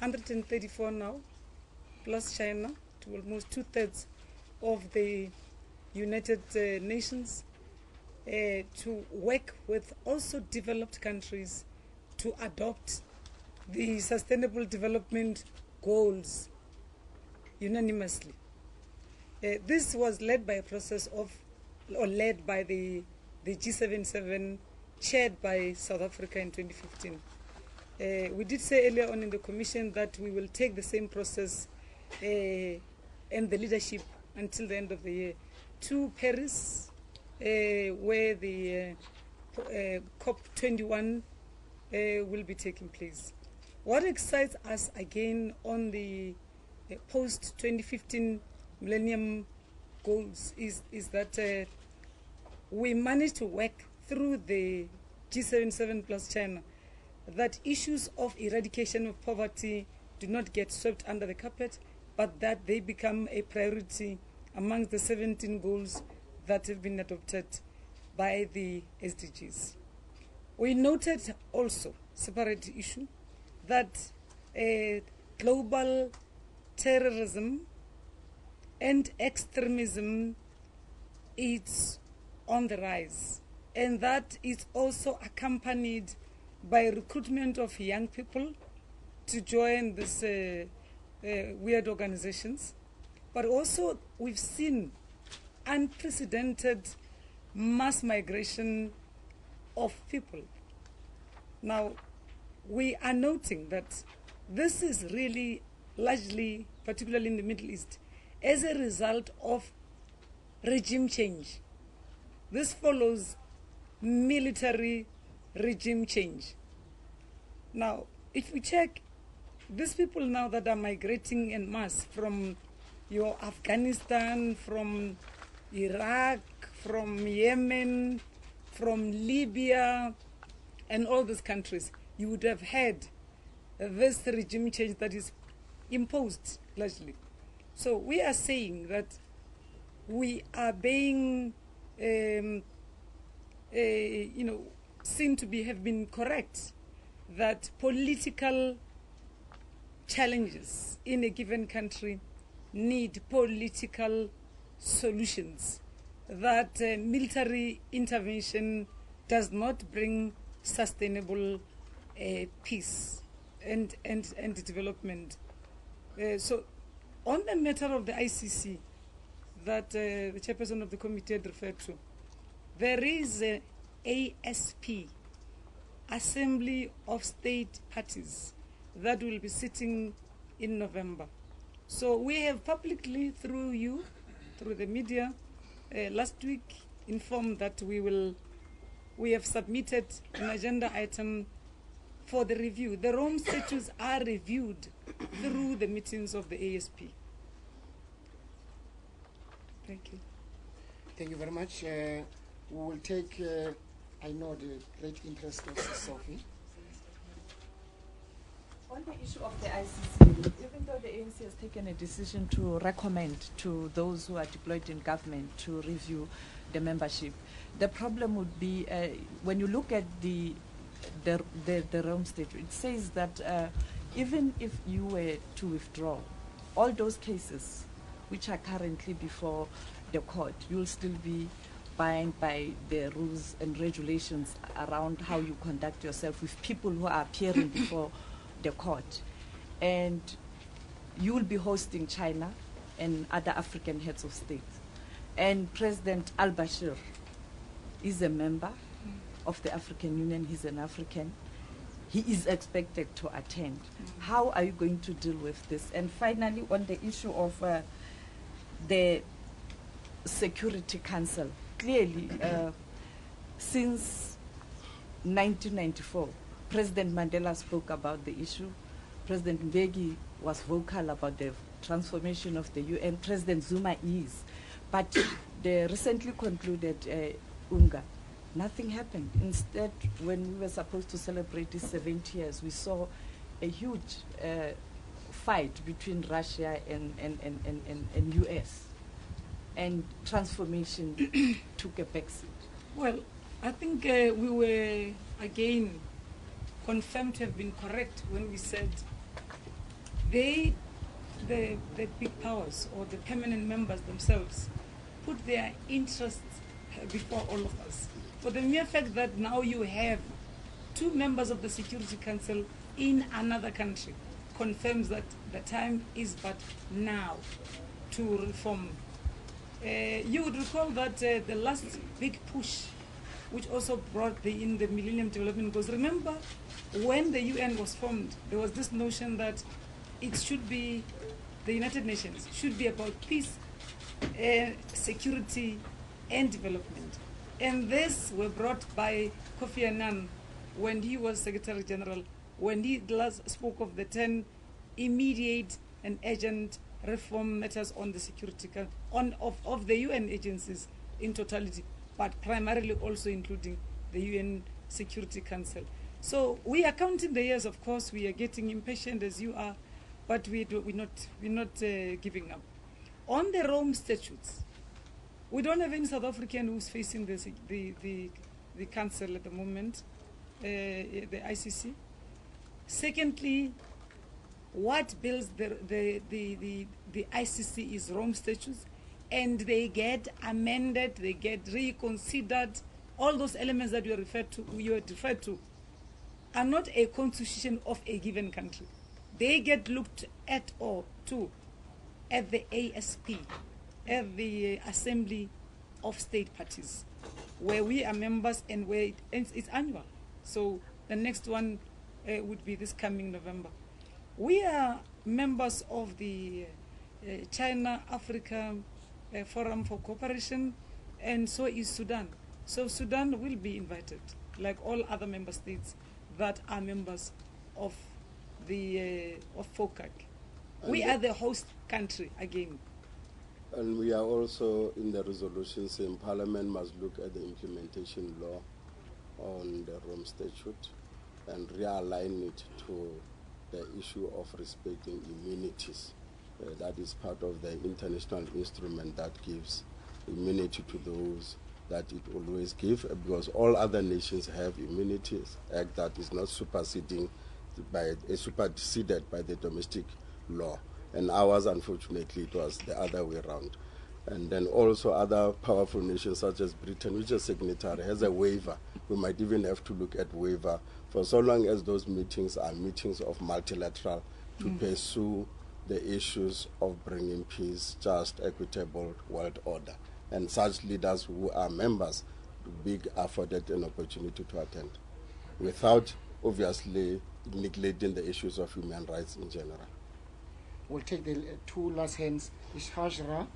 134 now, plus China, to almost 2/3 of the United Nations, to work with also developed countries to adopt the Sustainable Development Goals unanimously. This was led by a process of, or led by the G77, chaired by South Africa in 2015. We did say earlier on in the Commission that we will take the same process and the leadership until the end of the year to Paris, where the COP21 will be taking place. What excites us again on the post-2015 Millennium Goals is that we managed to work through the G77 plus China that issues of eradication of poverty do not get swept under the carpet, but that they become a priority amongst the 17 goals that have been adopted by the SDGs. We noted also, separate issue, that global terrorism and extremism is on the rise, and that is also accompanied by recruitment of young people to join these weird organizations. But also we've seen unprecedented mass migration of people. Now, we are noting that this is really largely, particularly in the Middle East, as a result of regime change. This follows military regime change. Now, if we check, these people now that are migrating en masse from your Afghanistan, from Iraq, from Yemen, from Libya, and all these countries, you would have had this regime change that is imposed largely. So we are saying that we are being, seen to be have been correct, that political challenges in a given country need political solutions, that military intervention does not bring sustainable peace and development. So on the matter of the ICC that the chairperson of the committee had referred to, there is a ASP, Assembly of State Parties, that will be sitting in November. So we have publicly, through you, through the media, last week informed that we have submitted an agenda item for the review. The Rome statutes are reviewed through the meetings of the ASP. Thank you. Thank you very much. We will take, I know the great interest of Sophie. On the issue of the ICC, even though the ANC has taken a decision to recommend to those who are deployed in government to review the membership, the problem would be when you look at the Rome Statute, it says that even if you were to withdraw, all those cases which are currently before the court, you'll still be bound by the rules and regulations around how you conduct yourself with people who are appearing before the court. And you will be hosting China and other African heads of state. And President al-Bashir is a member of the African Union. He's an African. He is expected to attend. How are you going to deal with this? And finally, on the issue of the Security Council, clearly, since 1994, President Mandela spoke about the issue. President Mbeki was vocal about the transformation of the UN. President Zuma is. But the recently concluded UNGA, nothing happened. Instead, when we were supposed to celebrate these 70 years, we saw a huge fight between Russia and US. And transformation took a backseat. Well, I think we were, again, confirmed to have been correct when we said they, the big powers or the permanent members themselves, put their interests before all of us. For the mere fact that now you have 2 members of the Security Council in another country confirms that the time is but now to reform. You would recall that the last big push, which also brought in the Millennium Development Goals. Remember, when the UN was formed, there was this notion that it should be, the United Nations should be about peace, security, and development. And this were brought by Kofi Annan when he was Secretary General, when he last spoke of the 10 immediate and urgent reform matters on the security of the UN agencies in totality, but primarily also including the UN Security Council. So we are counting the years. Of course, we are getting impatient as you are, but we're not giving up. On the Rome statutes, we don't have any South African who's facing the council at the moment, the ICC. Secondly, what builds the ICC is Rome statutes, and they get amended, they get reconsidered. All those elements that you referred to are not a constitution of a given country. They get looked at or to at the ASP, at the Assembly of State Parties, where we are members and where it's annual. So the next one would be this coming November. We are members of the China-Africa Forum for Cooperation, and so is Sudan. So Sudan will be invited, like all other member states that are members of the of FOCAC. We are the host country again. And we are also in the resolution saying Parliament must look at the implementation law on the Rome Statute and realign it to the issue of respecting immunities. That is part of the international instrument that gives immunity to those that it always gives, because all other nations have immunities act that is not superseded by the domestic law. And ours, unfortunately, it was the other way around. And then also other powerful nations such as Britain, which is signatory, has a waiver. We might even have to look at waiver for so long as those meetings are meetings of multilateral to pursue the issues of bringing peace, just, equitable world order. And such leaders who are members be afforded an opportunity to attend, without obviously neglecting the issues of human rights in general. We'll take the 2 last hands. Ishajra,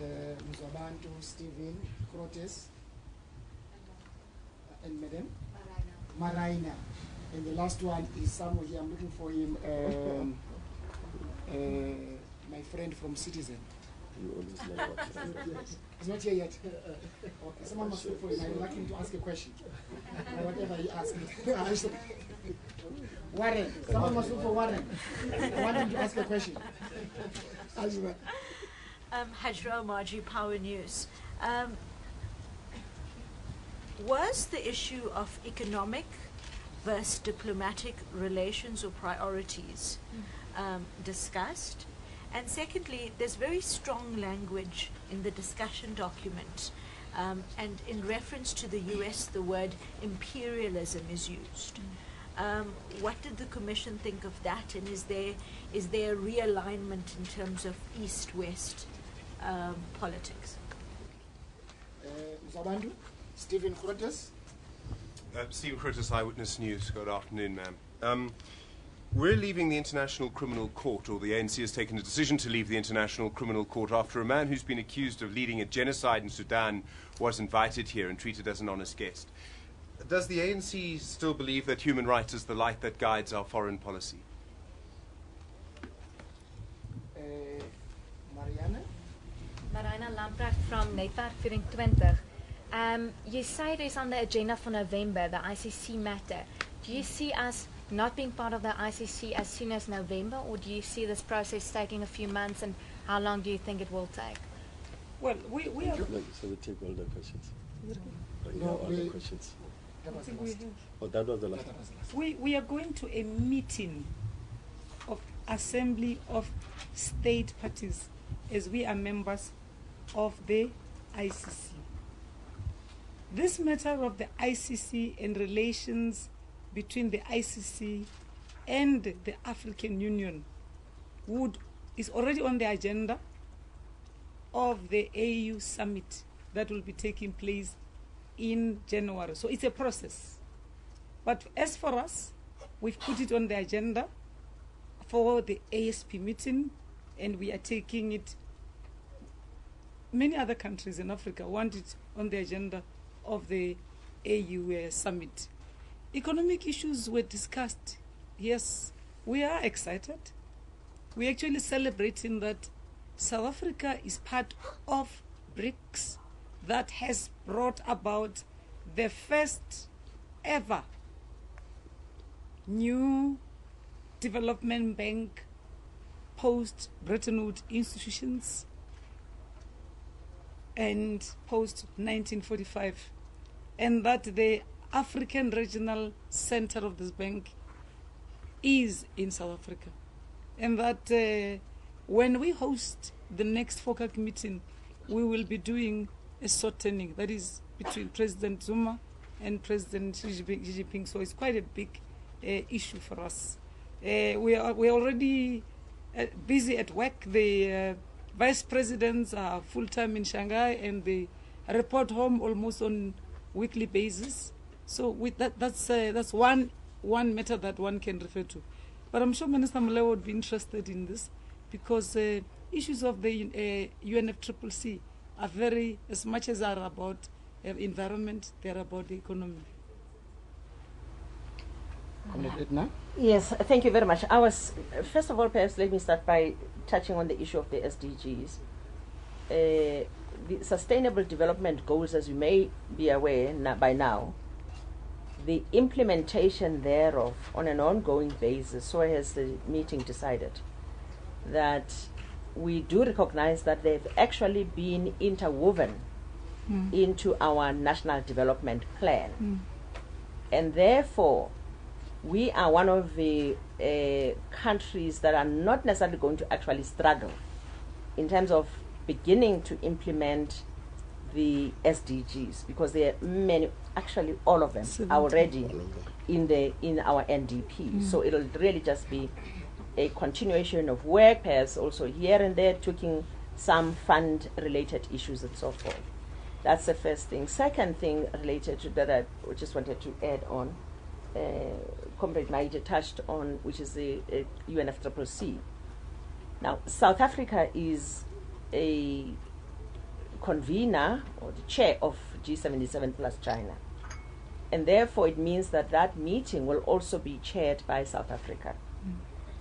Muzabantu, Stephen, Crotes, and Madam Maraina. And the last one is somewhere here. I'm looking for him. My friend from Citizen. You always know what He's not here yet. Okay, someone must look for him. I would like him to ask a question. Or whatever he asks. Warren. Someone must look for Warren. I want him to ask a question. Hajra Margie, Power News. Was the issue of economic versus diplomatic relations or priorities discussed? And secondly, there's very strong language in the discussion document, and in reference to the US, the word imperialism is used. What did the Commission think of that, and is there realignment in terms of East-West politics? Zabandu, Stephen Crotes. Stephen Crotes, Eyewitness News. Good afternoon, ma'am. We're leaving the International Criminal Court, or the ANC has taken a decision to leave the International Criminal Court after a man who's been accused of leading a genocide in Sudan was invited here and treated as an honest guest. Does the ANC still believe that human rights is the light that guides our foreign policy? Mariana? Marina Lamprecht from Netwerk 24. You say it's on the agenda for November, the ICC matter. Do you see us not being part of the ICC as soon as November, or do you see this process taking a few months, and how long do you think it will take? Well, we are... So we take all the questions. No, all the questions. That was the last. Oh, that was the last. We are going to a meeting of assembly of state parties, as we are members of the ICC. This matter of the ICC and relations between the ICC and the African Union is already on the agenda of the AU summit that will be taking place in January. So it's a process. But as for us, we've put it on the agenda for the ASP meeting, and we are taking it. Many other countries in Africa want it on the agenda of the AU summit. Economic issues were discussed. Yes, we are excited. We're actually celebrating that South Africa is part of BRICS that has brought about the first ever new development bank post Bretton Woods institutions and post 1945, and that the African regional center of this bank is in South Africa, and that when we host the next FOCAC meeting, we will be doing a sword turning, that is between President Zuma and President Xi Jinping. So it's quite a big issue for us. We are already busy at work. The vice presidents are full-time in Shanghai, and they report home almost on weekly basis. So with that's one matter that one can refer to. But I'm sure Minister Molewa would be interested in this, because issues of the UNFCCC are very, as much as are about environment, they're about the economy. Yes, thank you very much. First of all, perhaps let me start by touching on the issue of the SDGs. The Sustainable Development Goals, as you may be aware by now, the implementation thereof on an ongoing basis, so has the meeting decided that we do recognize that they've actually been interwoven into our national development plan. And therefore, we are one of the countries that are not necessarily going to actually struggle in terms of beginning to implement the SDGs, because there are many, actually all of them are already in our NDP. So it'll really just be a continuation of work, perhaps also here and there tweaking some fund-related issues and so forth. That's the first thing. Second thing related to that, I just wanted to add on, Comrade Maite touched on, which is the UNFCCC. Now, South Africa is a convener or the chair of G77 plus China. And therefore, it means that that meeting will also be chaired by South Africa.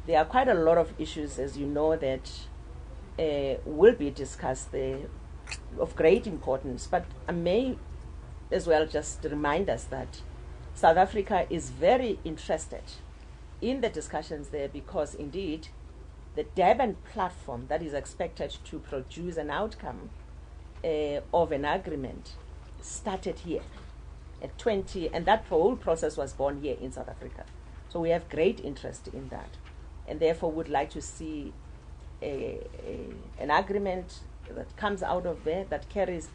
There are quite a lot of issues, as you know, that will be discussed there of great importance. But I may as well just remind us that South Africa is very interested in the discussions there, because indeed the Durban platform that is expected to produce an outcome of an agreement started here at 20, and that whole process was born here in South Africa. So we have great interest in that, and therefore would like to see an agreement that comes out of there that carries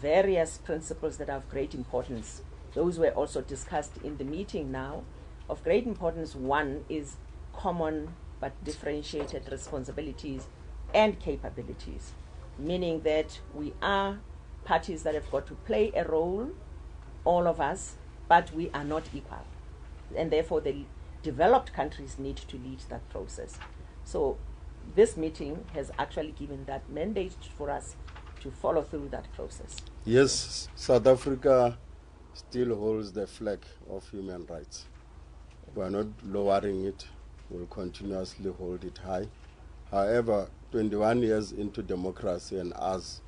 various principles that are of great importance. Those were also discussed in the meeting now. Of great importance, one is common but differentiated responsibilities and capabilities, meaning that we are parties that have got to play a role, all of us, but we are not equal. And therefore the developed countries need to lead that process. So this meeting has actually given that mandate for us to follow through that process. Yes, South Africa still holds the flag of human rights. We are not lowering it. We'll continuously hold it high. However, 21 years into democracy and us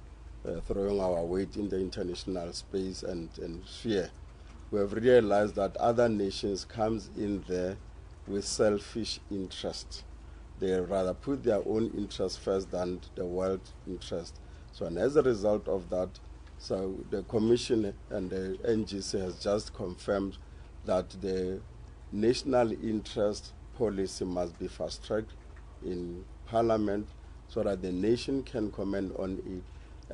throwing our weight in the international space and sphere, we have realized that other nations comes in there with selfish interest. They rather put their own interest first than the world interest. So, and as a result of that, so the Commission and the NGC has just confirmed that the national interest policy must be fast-tracked in Parliament so that the nation can comment on it,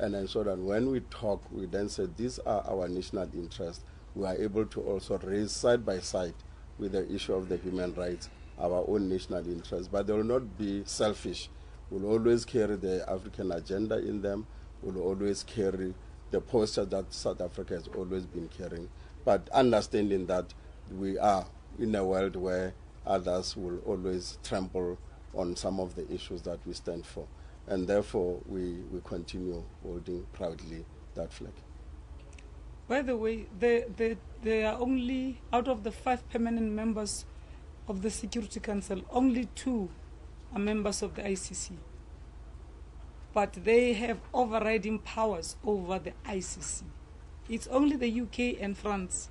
and then so that when we talk, we then say these are our national interests. We are able to also raise side by side with the issue of the human rights our own national interests, but they will not be selfish. We'll always carry the African agenda in them. We'll always carry the posture that South Africa has always been carrying, but understanding that we are in a world where others will always trample on some of the issues that we stand for. And therefore, we continue holding proudly that flag. By the way, there are only, out of the 5 permanent members of the Security Council, only 2 are members of the ICC. But they have overriding powers over the ICC. It's only the UK and France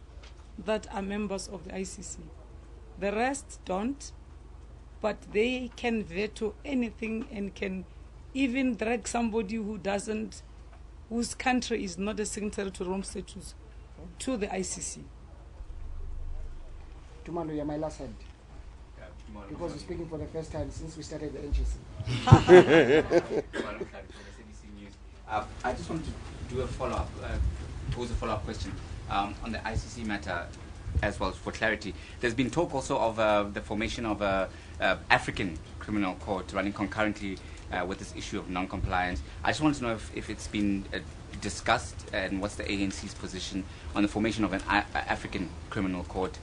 that are members of the ICC. The rest don't, but they can veto anything and can even drag somebody whose country is not a signatory to Rome Statutes to the ICC. Tumalo, you're my last hand. Because you're speaking for the first time since we started the NGC. I just want to do a follow-up, pose a follow-up question on the ICC matter as well, for clarity. There's been talk also of the formation of a African criminal court running concurrently with this issue of non-compliance. I just want to know if it's been discussed, and what's the ANC's position on the formation of an African criminal court,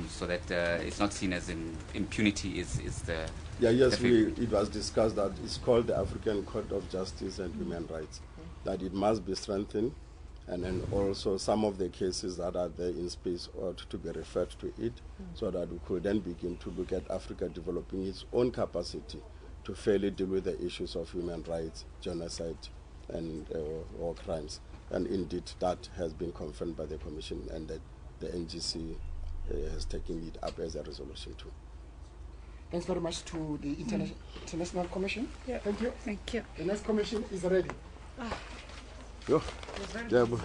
so that it's not seen as impunity is the... Yes, it was discussed that it's called the African Court of Justice and Human Rights, that it must be strengthened, and then also some of the cases that are there in space ought to be referred to it, so that we could then begin to look at Africa developing its own capacity to fairly deal with the issues of human rights, genocide, and war crimes. And indeed, that has been confirmed by the Commission, and that the NGC has taken it up as a resolution too. Thanks very much to the International Commission. Yeah. Thank you. Thank you. The next commission is ready. Yo. Yeah, we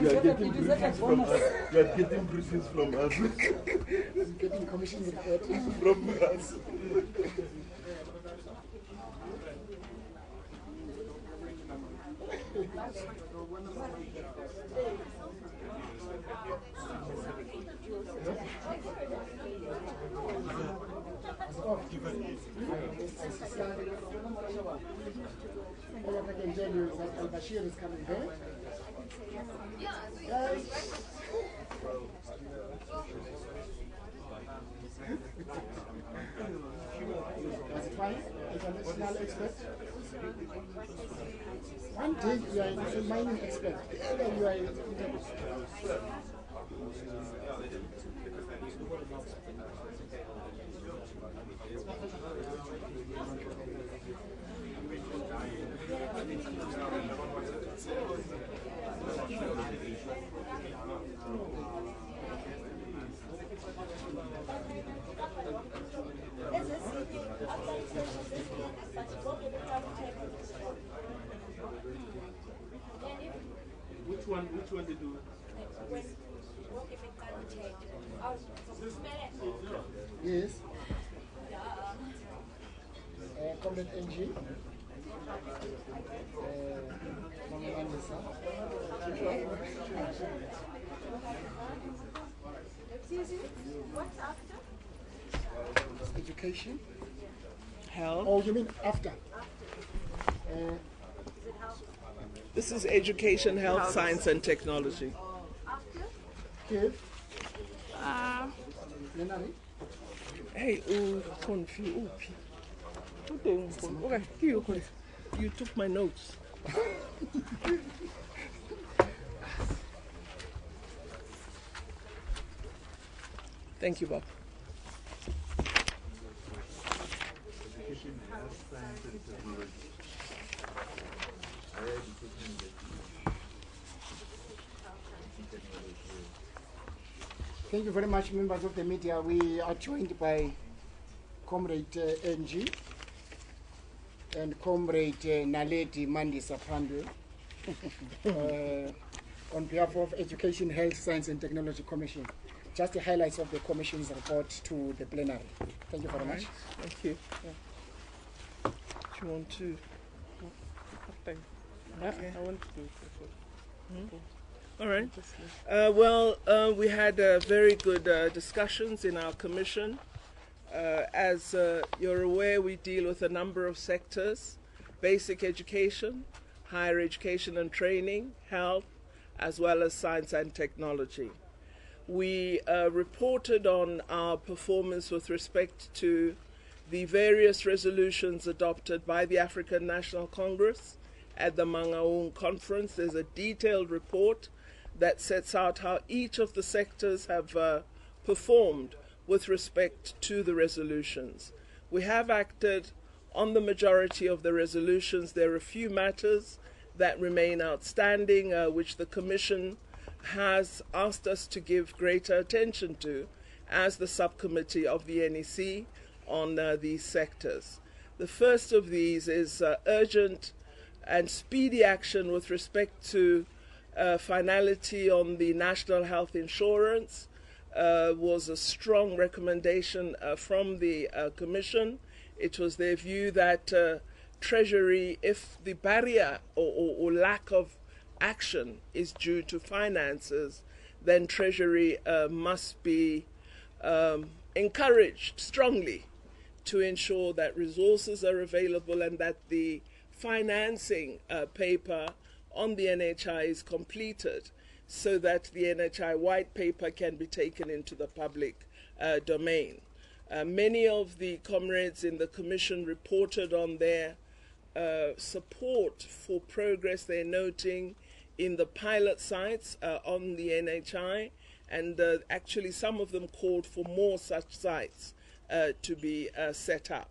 are getting briefings from us. We are getting briefings from us. Getting commission report from us. All I can tell you is that Al-Bashir is coming there. That's fine. International expert. One day you are a mining expert. The other you are Which one did you? Yes. Comrade NG. What's after? Education. Health. Oh, you mean after? This is education, health, science, and technology. Give. Hey, confused. Okay, you took my notes. Thank you, Bob. Thank you very much, members of the media. We are joined by Comrade NG and Comrade Naledi Mandisa Pandwe on behalf of Education, Health, Science and Technology Commission. just the highlights of the Commission's report to the plenary. Thank you very much. Thank you. Do you want to? Okay. I want to do it. All right. We had very good discussions in our commission. As you're aware, we deal with a number of sectors: basic education, higher education and training, health, as well as science and technology. We reported on our performance with respect to the various resolutions adopted by the African National Congress at the Mangaung Conference. There's a detailed report that sets out how each of the sectors have performed with respect to the resolutions. We have acted on the majority of the resolutions. There are a few matters that remain outstanding, which the Commission has asked us to give greater attention to as the subcommittee of the NEC on these sectors. The first of these is urgent and speedy action with respect to finality on the national health insurance. Was a strong recommendation from the Commission. It was their view that Treasury, if the barrier or lack of action is due to finances, then Treasury must be encouraged strongly to ensure that resources are available and that the financing paper on the NHI is completed, so that the NHI white paper can be taken into the public domain. Many of the comrades in the Commission reported on their support for progress they're noting in the pilot sites on the NHI, and actually some of them called for more such sites to be set up.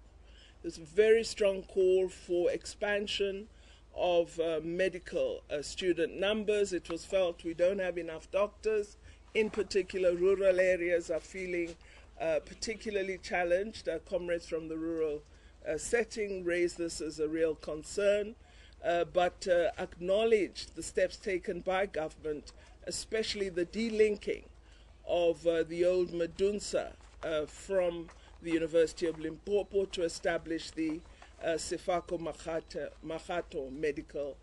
There's a very strong call for expansion of medical student numbers. It was felt we don't have enough doctors. In particular, rural areas are feeling particularly challenged. Comrades from the rural setting raised this as a real concern, but acknowledged the steps taken by government, especially the delinking of the old Medunsa from the University of Limpopo to establish the Sefako Makgato Medical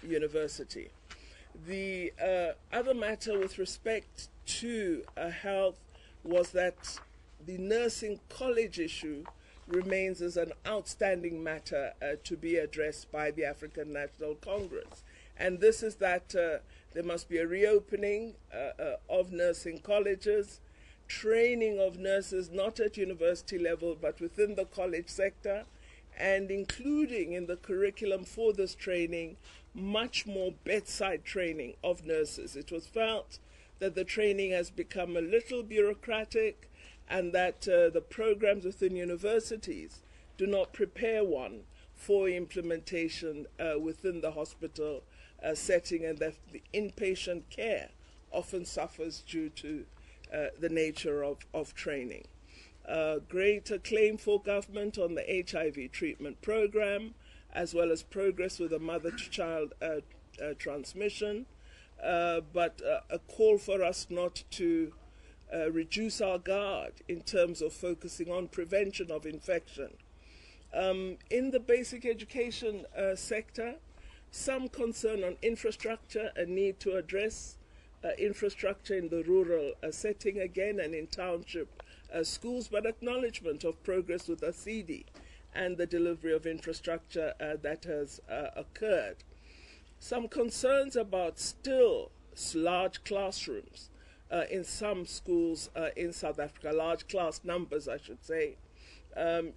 University. The other matter with respect to health was that the nursing college issue remains as an outstanding matter to be addressed by the African National Congress. And this is that there must be a reopening of nursing colleges, training of nurses not at university level but within the college sector, and including in the curriculum for this training much more bedside training of nurses. It was felt that the training has become a little bureaucratic and that the programs within universities do not prepare one for implementation within the hospital setting, and that the inpatient care often suffers due to the nature of training. Greater claim for government on the HIV treatment program, as well as progress with the mother-to-child transmission, but a call for us not to reduce our guard in terms of focusing on prevention of infection. In the basic education sector, some concern on infrastructure, a need to address infrastructure in the rural setting again and in township schools, but acknowledgement of progress with ASIDI and the delivery of infrastructure that has occurred. Some concerns about still large classrooms in some schools in South Africa, large class numbers, I should say.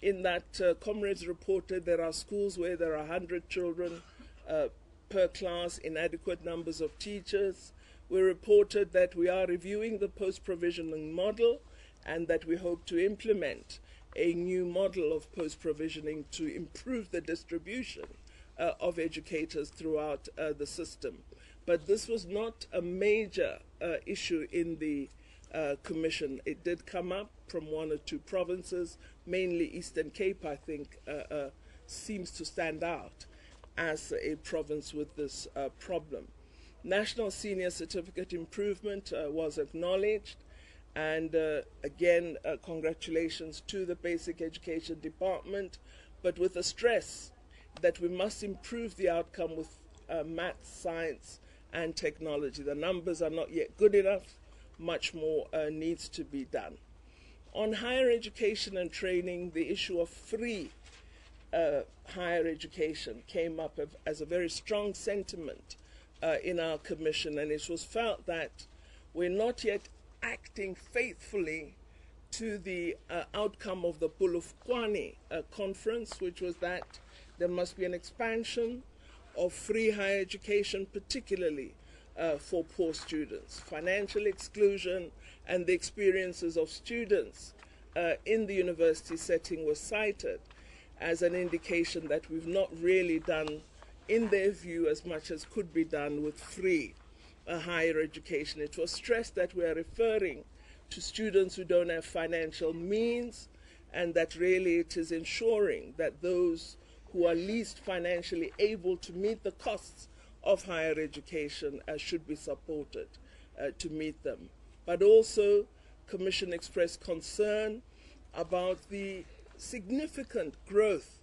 In that, comrades reported there are schools where there are 100 children per class, inadequate numbers of teachers. We reported that we are reviewing the post-provisioning model and that we hope to implement a new model of post-provisioning to improve the distribution of educators throughout the system. But this was not a major issue in the Commission. It did come up from one or two provinces, mainly Eastern Cape, I think, seems to stand out as a province with this problem. National Senior Certificate Improvement was acknowledged, And again, congratulations to the Basic Education Department, but with a stress that we must improve the outcome with maths, science, and technology. The numbers are not yet good enough. Much more needs to be done. On higher education and training, the issue of free higher education came up as a very strong sentiment in our commission, and it was felt that we're not yet acting faithfully to the outcome of the Polokwane conference, which was that there must be an expansion of free higher education, particularly for poor students. Financial exclusion and the experiences of students in the university setting were cited as an indication that we've not really done, in their view, as much as could be done with free higher education. It was stressed that we are referring to students who don't have financial means, and that really it is ensuring that those who are least financially able to meet the costs of higher education should be supported to meet them. But also, Commission expressed concern about the significant growth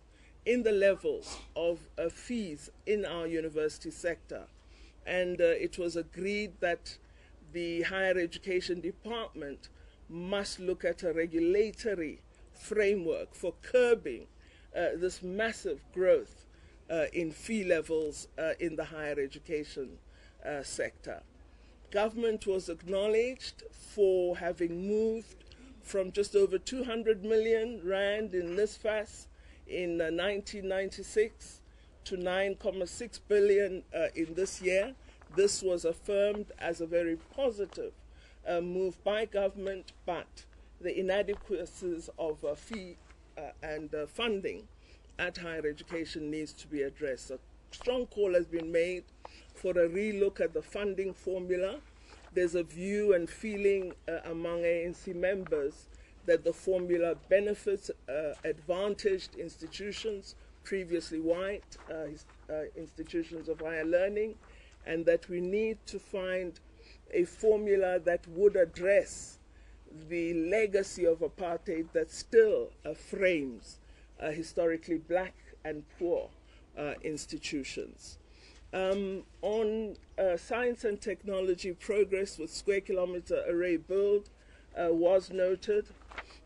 in the levels of fees in our university sector. And it was agreed that the higher education department must look at a regulatory framework for curbing this massive growth in fee levels in the higher education sector. Government was acknowledged for having moved from just over 200 million rand in NSFAS in 1996 to 9.6 billion in this year. This was affirmed as a very positive move by government, but the inadequacies of fee and funding at higher education needs to be addressed. A strong call has been made for a relook at the funding formula. There's a view and feeling among ANC members that the formula benefits advantaged institutions, previously white institutions of higher learning, and that we need to find a formula that would address the legacy of apartheid that still frames historically black and poor institutions. On science and technology, progress with square kilometer array build was noted,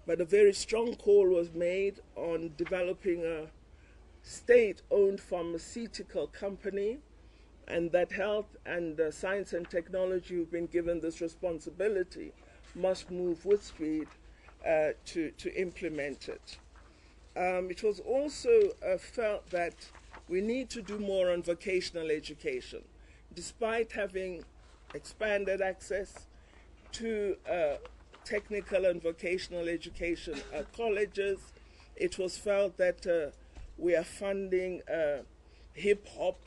but a very strong call was made on developing a state-owned pharmaceutical company, and that health and science and technology who've been given this responsibility must move with speed to implement it. It was also felt that we need to do more on vocational education. Despite having expanded access to technical and vocational education colleges, it was felt that we are funding hip-hop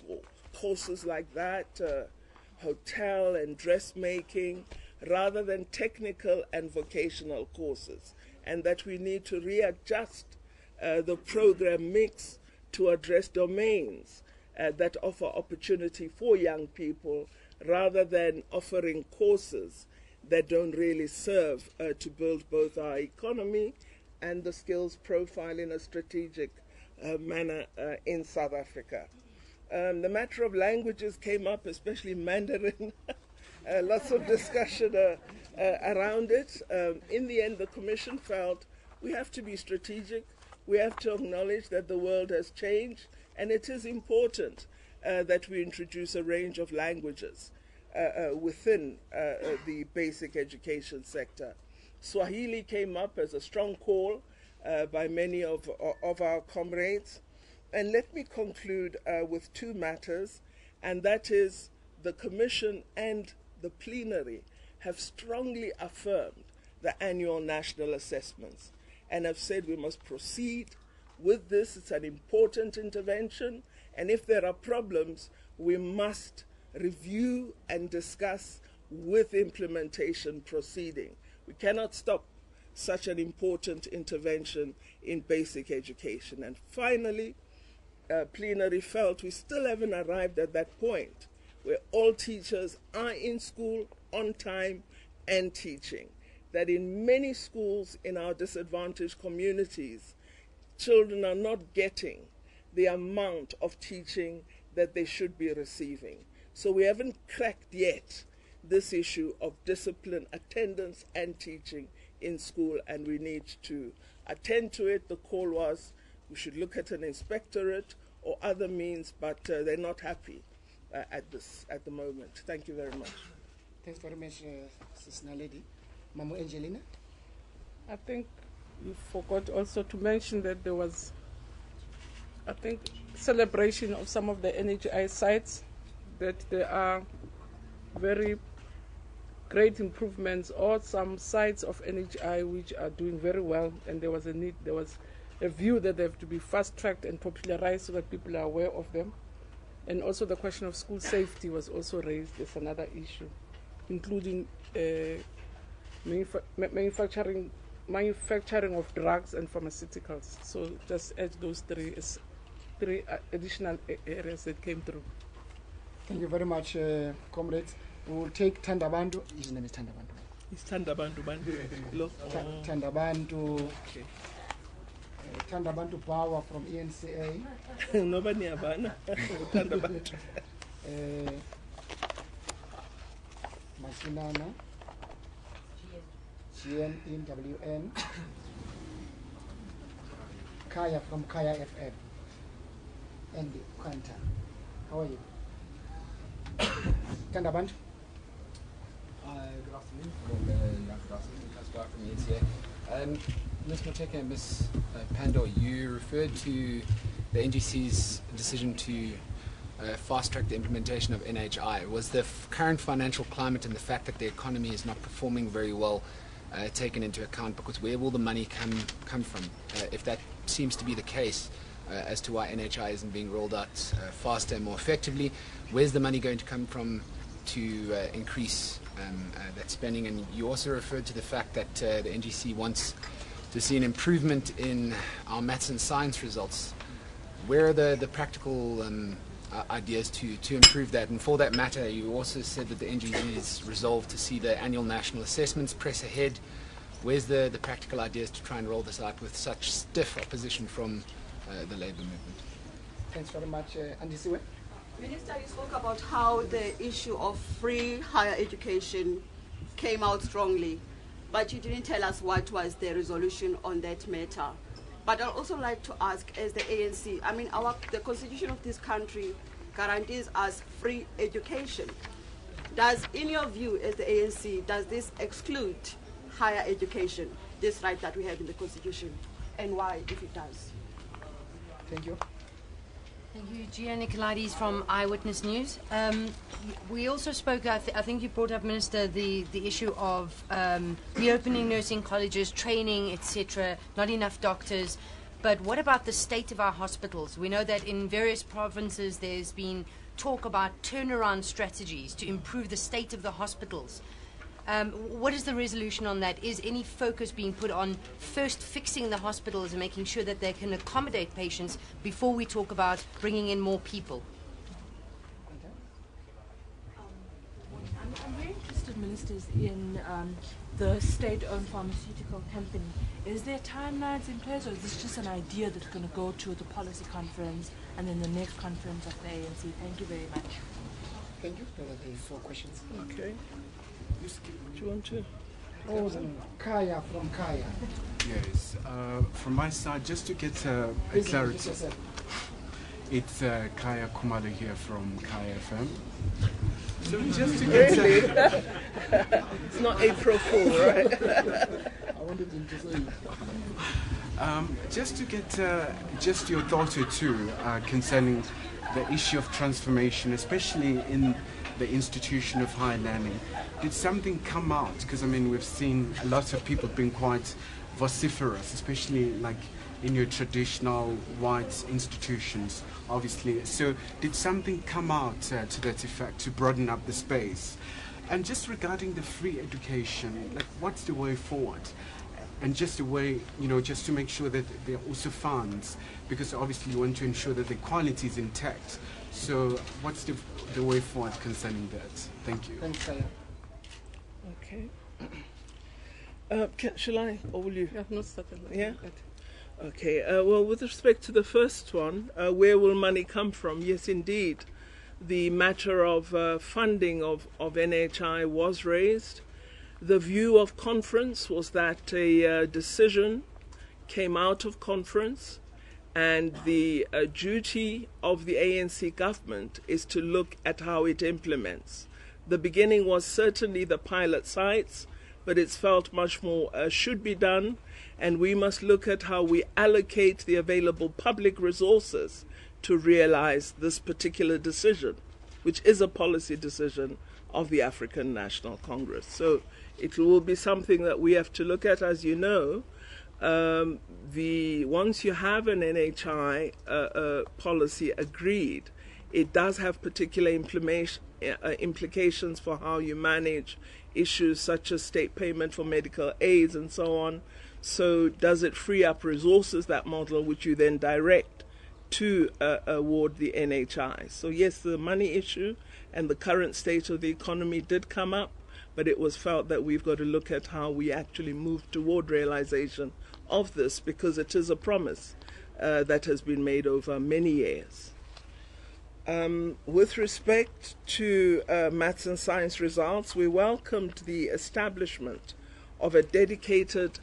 courses like that, hotel and dressmaking, rather than technical and vocational courses, and that we need to readjust the program mix to address domains that offer opportunity for young people, rather than offering courses that don't really serve to build both our economy and the skills profile in a strategic manner in South Africa. The matter of languages came up, especially Mandarin. Lots of discussion around it. In the end, the Commission felt we have to be strategic. We have to acknowledge that the world has changed, and it is important that we introduce a range of languages within the basic education sector. Swahili came up as a strong call by many of our comrades. And let me conclude with two matters, and that is the Commission and the plenary have strongly affirmed the annual national assessments and have said we must proceed with this. It's an important intervention, and if there are problems, we must review and discuss with implementation proceeding. We cannot stop such an important intervention in basic education. And finally, plenary felt we still haven't arrived at that point where all teachers are in school on time and teaching. that in many schools in our disadvantaged communities, children are not getting the amount of teaching that they should be receiving. So we haven't cracked yet this issue of discipline, attendance, and teaching in school, and we need to attend to it. The call was we should look at an inspectorate or other means, but they're not happy at the moment. Thank you very much. Thanks very much, Sis Naledi. Mama Angelina? I think you forgot also to mention that there was, I think, celebration of some of the NHI sites, that there are very great improvements, or some sites of NHI which are doing very well, and there was a view that they have to be fast-tracked and popularized so that people are aware of them. And also the question of school safety was also raised as another issue, including manufacturing of drugs and pharmaceuticals. So just add those three additional areas that came through. Thank you very much, comrades. We will take Tandabantu. His name is Tandabantu. It's Tandabantu. Tandabantu. Okay. Tandabantu Power from ENCA. Nobody abana. Tandabantu. Masinana. GNEWN. Kaya from Kaya FM. Andy Kanta. How are you? Tandabantu. Good afternoon. Good afternoon. Kasbar from ENCA. Ms. Moteka and Ms. Pandor, you referred to the NGC's decision to fast-track the implementation of NHI. Was the current financial climate and the fact that the economy is not performing very well taken into account? Because where will the money come from? If that seems to be the case, as to why NHI isn't being rolled out faster and more effectively, where's the money going to come from to increase that spending? And you also referred to the fact that the NGC wants to see an improvement in our maths and science results. Where are the practical ideas to improve that? And for that matter, you also said that the NGC is resolved to see the annual national assessments press ahead. Where's the practical ideas to try and roll this out with such stiff opposition from the labour movement? Thanks very much. Andy Siwe? Minister, you spoke about how the issue of free higher education came out strongly, but you didn't tell us what was the resolution on that matter. But I'd also like to ask, as the ANC, I mean, the constitution of this country guarantees us free education. Does, in your view, as the ANC, does this exclude higher education, this right that we have in the constitution, and why, if it does? Thank you. Thank you. Gia Nicolaides from Eyewitness News. We also spoke, I think you brought up, Minister, the issue of reopening nursing colleges, training, etc., not enough doctors. But what about the state of our hospitals? We know that in various provinces there's been talk about turnaround strategies to improve the state of the hospitals. What is the resolution on that? Is any focus being put on first fixing the hospitals and making sure that they can accommodate patients before we talk about bringing in more people? I'm very interested, Ministers, in the state-owned pharmaceutical company. Is there timelines in place, or is this just an idea that's going to go to the policy conference and then the next conference of the ANC? Thank you very much. Thank you. Those are the 4 questions. Okay. Do you want to? Oh, Kaya from Kaya. Yes. From my side, just to get a clarity. It's Kaya Kumalo here from Kaya FM. So just to get it's not April Fool, right? I wanted him to say it. Just to get just your thought or two concerning the issue of transformation, especially in the institution of higher learning. Did something come out? Because I mean, we've seen a lot of people being quite vociferous, especially like in your traditional white institutions, obviously. So did something come out to that effect to broaden up the space? And just regarding the free education, like what's the way forward? And just a way, you know, just to make sure that there are also funds, because obviously you want to ensure that the quality is intact. So what's the way forward concerning that? Thank you. Thanks, Kaya. Okay. Shall I, or will you? Yeah, not started. Yeah? Okay, well, with respect to the first one, where will money come from? Yes, indeed. The matter of funding of NHI was raised. The view of conference was that a decision came out of conference, and the duty of the ANC government is to look at how it implements. The beginning was certainly the pilot sites, but it's felt much more should be done, and we must look at how we allocate the available public resources to realize this particular decision, which is a policy decision of the African National Congress. So it will be something that we have to look at. As you know, once you have an NHI policy agreed, it does have particular implications for how you manage issues such as state payment for medical aids and so on. So does it free up resources, that model, which you then direct to award the NHI? So yes, the money issue and the current state of the economy did come up, but it was felt that we've got to look at how we actually move toward realization of this, because it is a promise that has been made over many years. With respect to maths and science results, we welcomed the establishment of a dedicated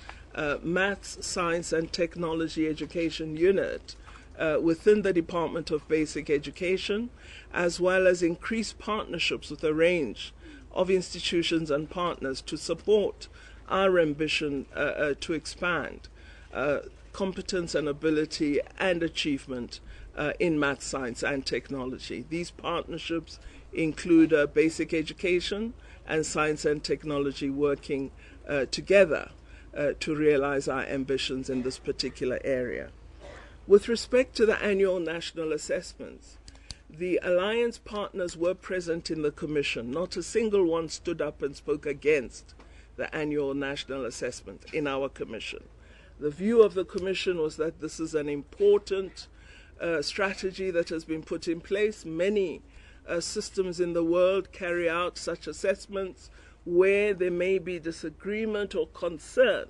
maths, science and technology education unit within the Department of Basic Education, as well as increased partnerships with a range of institutions and partners to support our ambition to expand competence and ability and achievement in math, science and technology. These partnerships include basic education and science and technology working together to realize our ambitions in this particular area. With respect to the annual national assessments, the alliance partners were present in the commission. Not a single one stood up and spoke against the annual national assessment in our commission. The view of the commission was that this is an important strategy that has been put in place. Many systems in the world carry out such assessments where there may be disagreement or concern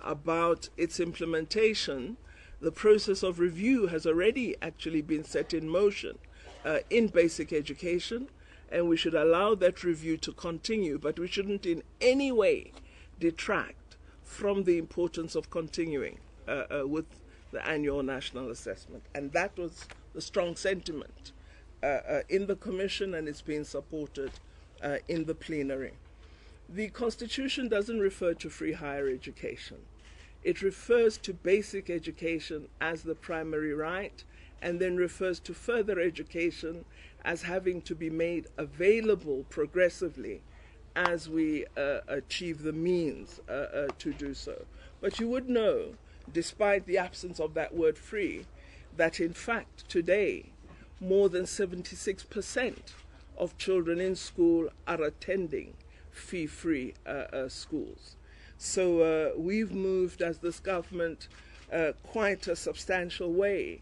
about its implementation. The process of review has already actually been set in motion in basic education, and we should allow that review to continue, but we shouldn't in any way detract from the importance of continuing with the annual national assessment. And that was the strong sentiment in the Commission, and it's been supported in the plenary. The Constitution doesn't refer to free higher education. It refers to basic education as the primary right, and then refers to further education as having to be made available progressively as we achieve the means to do so. But you would know, despite the absence of that word free, that in fact today more than 76% of children in school are attending fee-free schools. So we've moved as this government quite a substantial way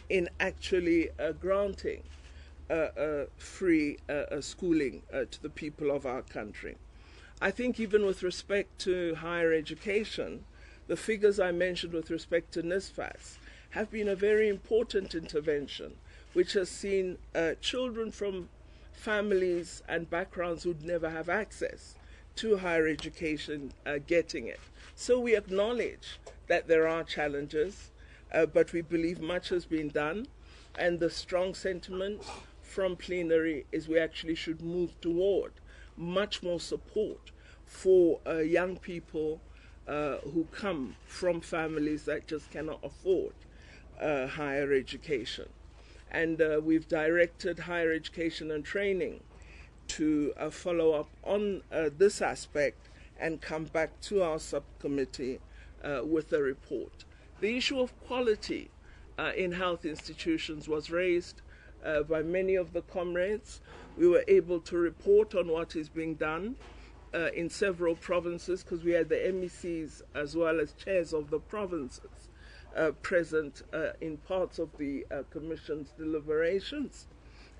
in actually granting free schooling to the people of our country. I think even with respect to higher education, the figures I mentioned with respect to NSFAS have been a very important intervention, which has seen children from families and backgrounds who'd never have access to higher education getting it. So we acknowledge that there are challenges, but we believe much has been done, and the strong sentiment from plenary is we actually should move toward much more support for young people who come from families that just cannot afford higher education. And we've directed higher education and training to follow up on this aspect and come back to our subcommittee with a report. The issue of quality in health institutions was raised by many of the comrades. We were able to report on what is being done in several provinces, because we had the MECs as well as chairs of the provinces present in parts of the Commission's deliberations.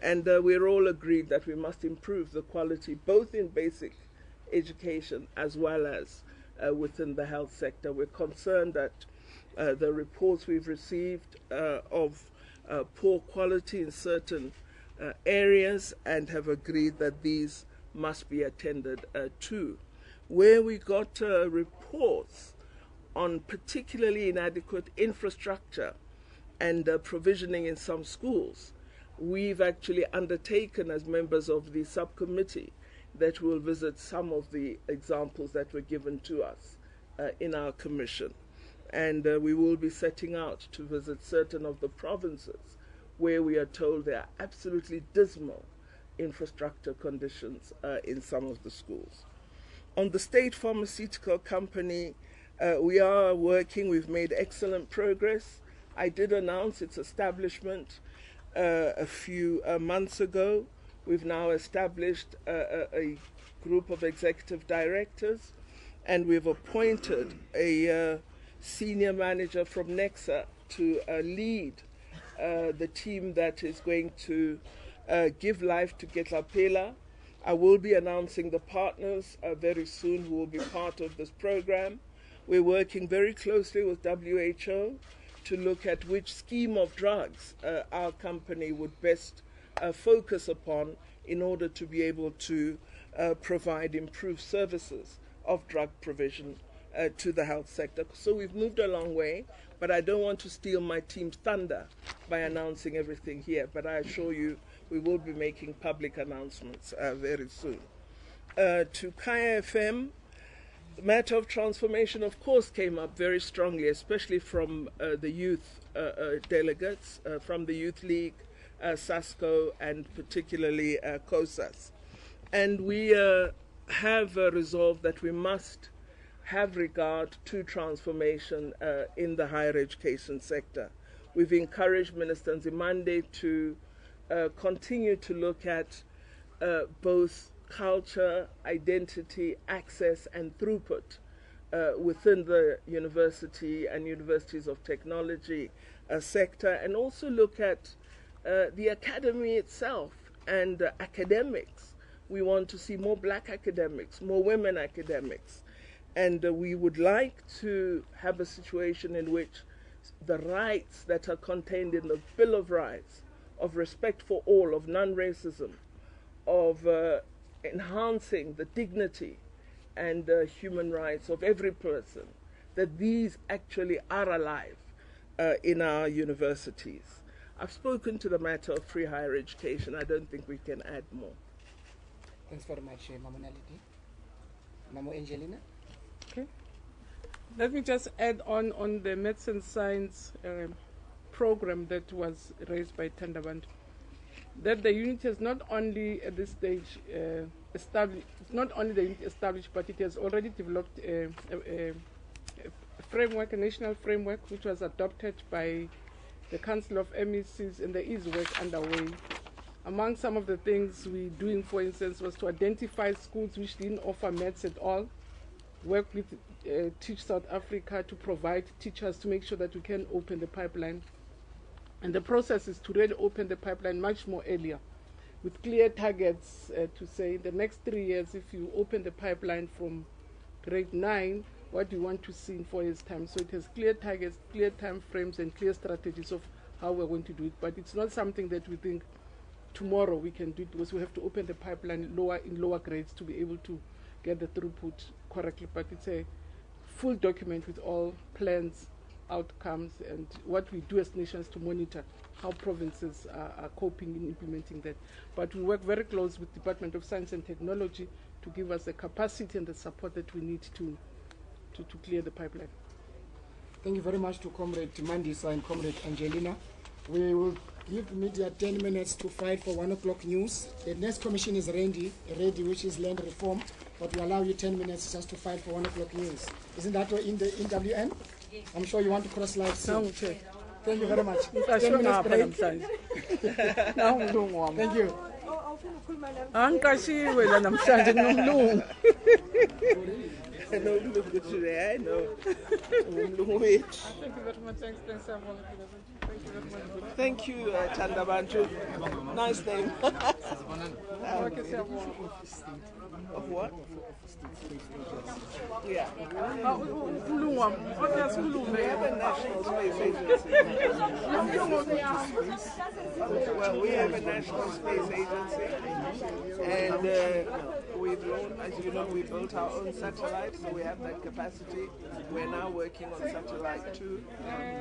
And we're all agreed that we must improve the quality both in basic education as well as within the health sector. We're concerned that the reports we've received of poor quality in certain areas, and have agreed that these must be attended to. Where we got reports on particularly inadequate infrastructure and provisioning in some schools, we've actually undertaken as members of the subcommittee that we'll visit some of the examples that were given to us in our commission. And we will be setting out to visit certain of the provinces where we are told there are absolutely dismal infrastructure conditions in some of the schools. On the state pharmaceutical company, we are working. We've made excellent progress. I did announce its establishment a few months ago. We've now established a group of executive directors, and we've appointed a senior manager from Nexa to lead the team that is going to give life to Ketlapela. I will be announcing the partners very soon who will be part of this program. We're working very closely with WHO to look at which scheme of drugs our company would best focus upon in order to be able to provide improved services of drug provision to the health sector. So we've moved a long way, but I don't want to steal my team's thunder by announcing everything here. But I assure you, we will be making public announcements very soon. To Kaya FM, the matter of transformation, of course, came up very strongly, especially from the youth delegates, from the Youth League, SASCO, and particularly COSAS. And we have resolved that we must have regard to transformation in the higher education sector. We've encouraged Minister Nzimande to continue to look at both culture, identity, access, and throughput within the university and universities of technology sector, and also look at the academy itself and academics. We want to see more black academics, more women academics, and we would like to have a situation in which the rights that are contained in the Bill of Rights of respect for all, of non-racism, of enhancing the dignity and human rights of every person, that these actually are alive in our universities. I've spoken to the matter of free higher education. I don't think we can add more. Thanks very much, Mamo Naledi. Mamo Angelina? Okay. Let me just add on the medicine science program that was raised by Thandaband, that the unit has not only at this stage established, not only the unit established, but it has already developed a framework, a national framework, which was adopted by the Council of MECs, and there is work underway. Among some of the things we're doing, for instance, was to identify schools which didn't offer meds at all, work with Teach South Africa to provide teachers to make sure that we can open the pipeline. And the process is to really open the pipeline much more earlier, with clear targets to say in the next 3 years, if you open the pipeline from grade 9, what do you want to see in 4 years' time? So it has clear targets, clear time frames, and clear strategies of how we're going to do it. But it's not something that we think tomorrow we can do it, because we have to open the pipeline in lower grades to be able to get the throughput correctly. But it's a full document with all plans, outcomes, and what we do as nations to monitor how provinces are coping in implementing that. But we work very close with Department of Science and Technology to give us the capacity and the support that we need to clear the pipeline. Thank you very much to Comrade Mandisa and Comrade Angelina. We will give media 10 minutes to fight for 1 o'clock news. The next commission is ready, which is land reform, but we allow you 10 minutes just to fight for 1 o'clock news. Isn't that in the WN? Yes. I'm sure you want to cross live soon. No, sure. Thank you very much. 10 minutes break. Thank you. Angikashiwe la namhlanje kunomlungu. No, look good today, I know. Thank you very much. Thanks, everyone. Thank you very much. Thank you, Chandabantu. Nice name. Of what? Yeah. We have a national space agency. Well, we have a national space agency, and we've launched, as you know, we built our own satellite, so we have that capacity. We're now working on satellite 2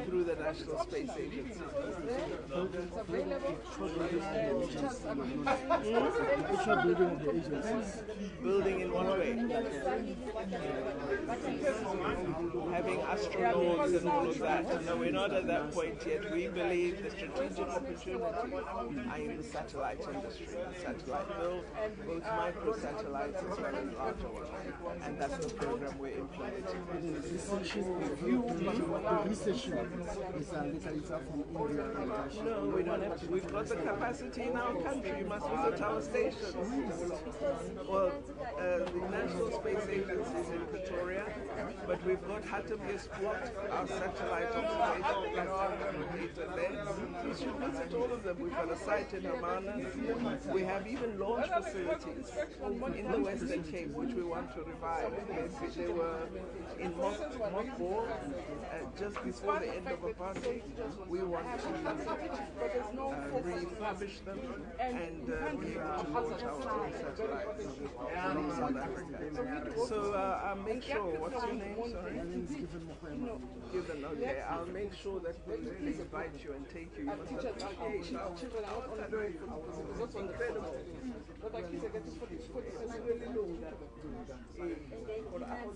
through the National Space Agency. Building in what way? Having astronauts and all of that. No, we're not at that point yet. We believe the strategic opportunities are in the satellite industry, the satellite build, both micro-satellites as well as larger ones. And that's the program we're implementing. No, we don't have to. We've got the capacity in our country. You must visit our stations. Well, the National Space Agency is in Pretoria, but we've got Hattebeesport, our satellite observation located there. You should visit all of them. We've got a site in Hermanus. We have even launch facilities in the Western Cape, which we want to revive. They were in mothball just before the end of apartheid. We want to refurbish them and be able to launch our own satellites from South Africa. So I'll make sure, what's your name, sorry? Given, okay. I'll make sure that we really invite you and take you. You must appreciate our it's incredible. For our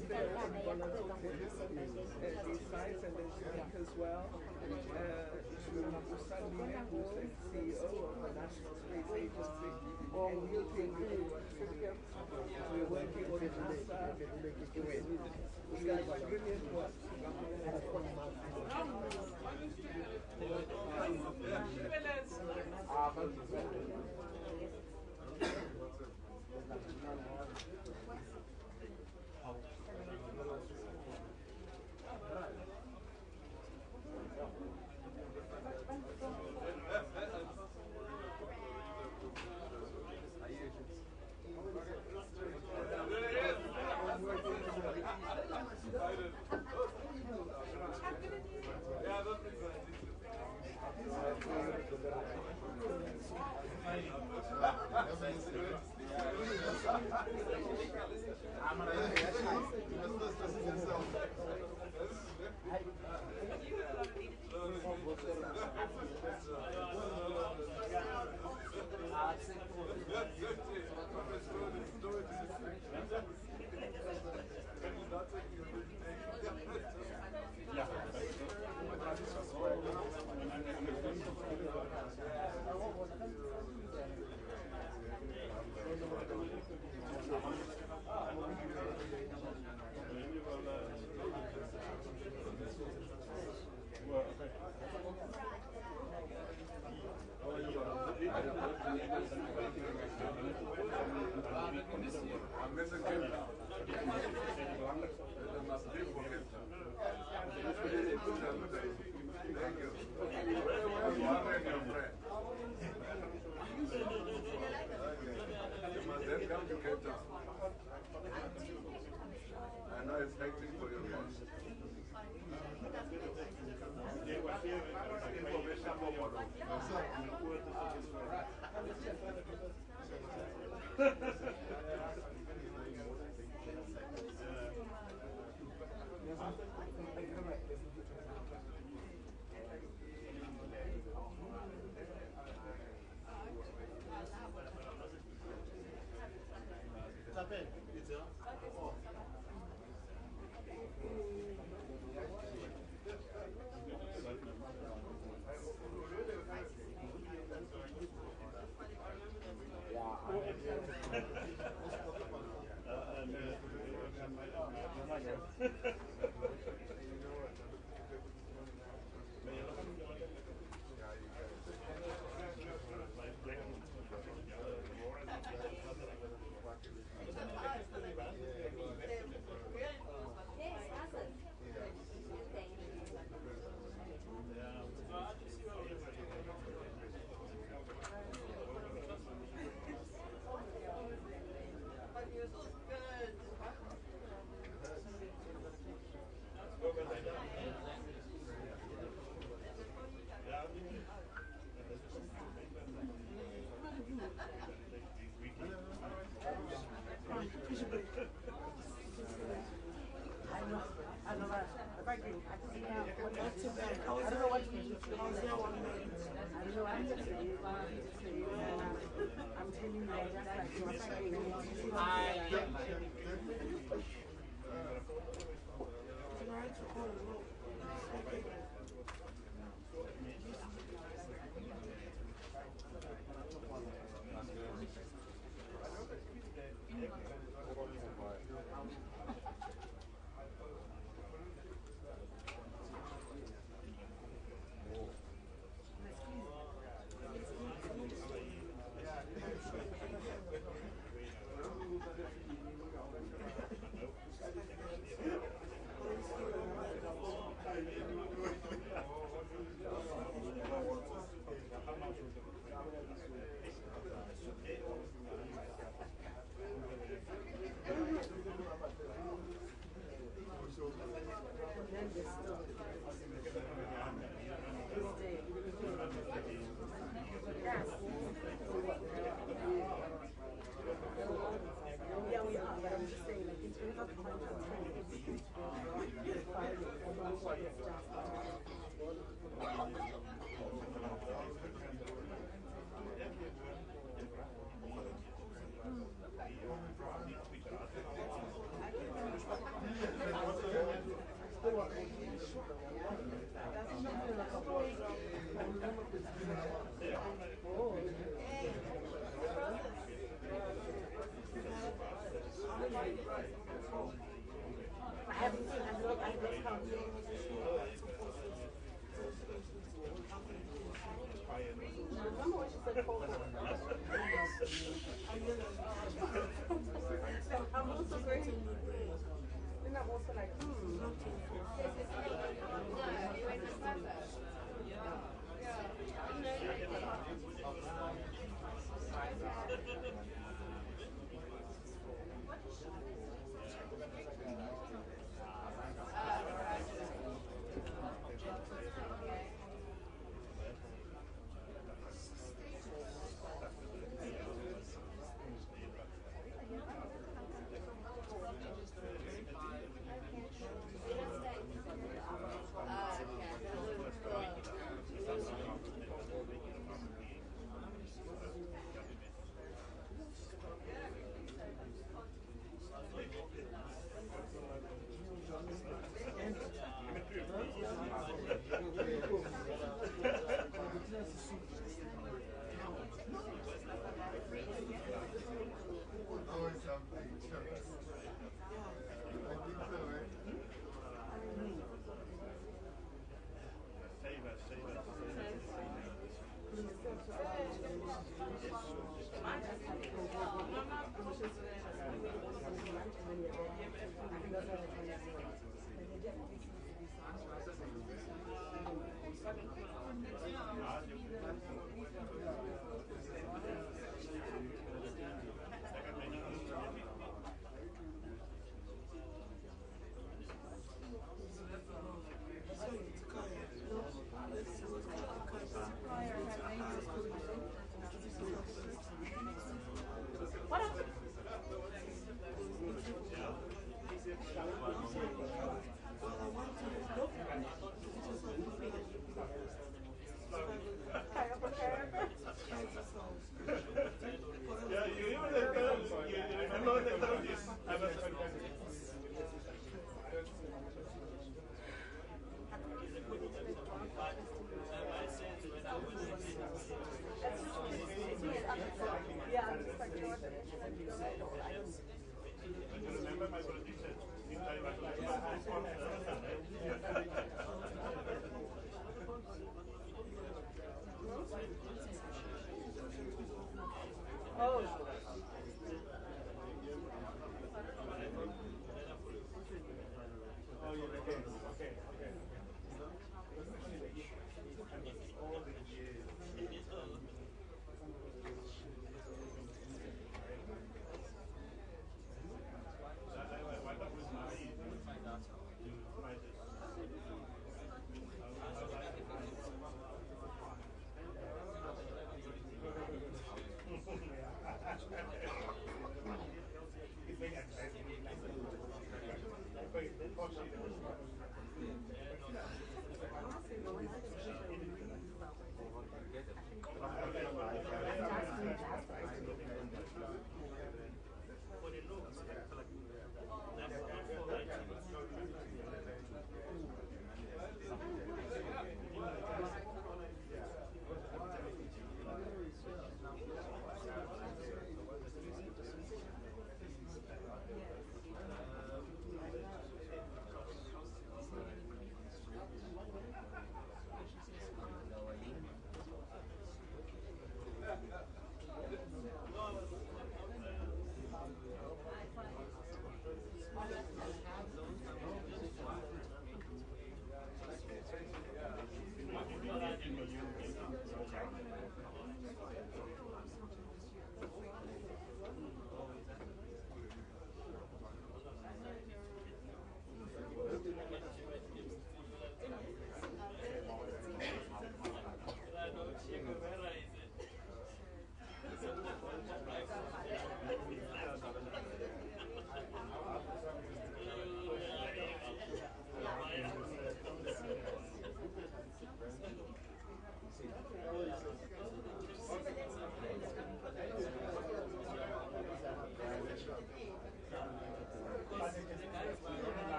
these sites and then speak as well to Usandile, who's the CEO of the National Space Agency, and he'll take you through what we're working with NASA. It's brilliant work. I know it's hectic for you guys. Remember what she said?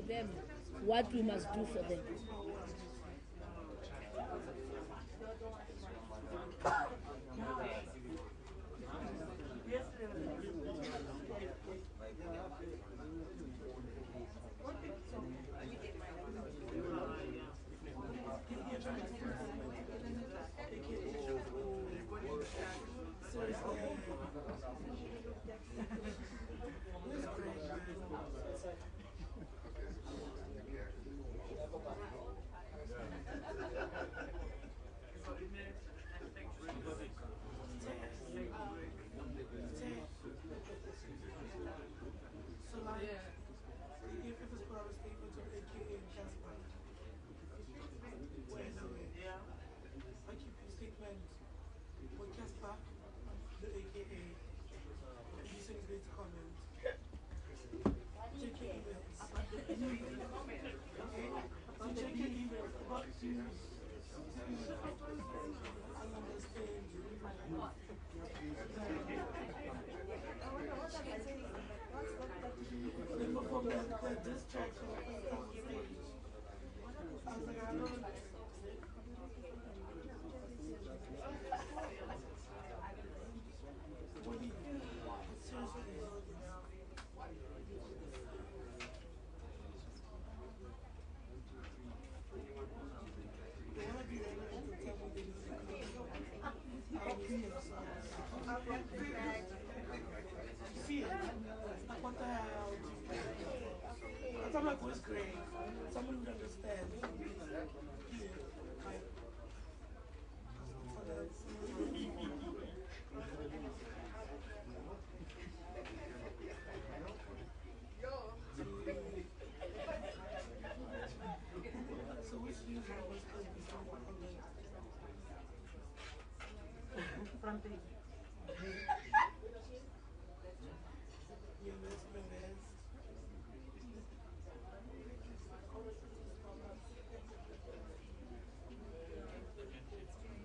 Them what we must do for them. Someone would understand. So which news was played before front page?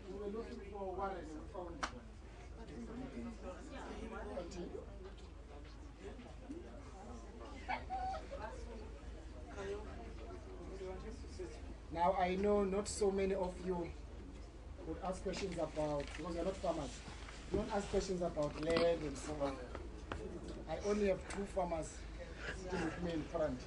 We were looking for Warren and we found him. Now I know not so many of you would ask questions about, because you're not farmers, you don't ask questions about land and so on. I only have 2 farmers sitting with me in front.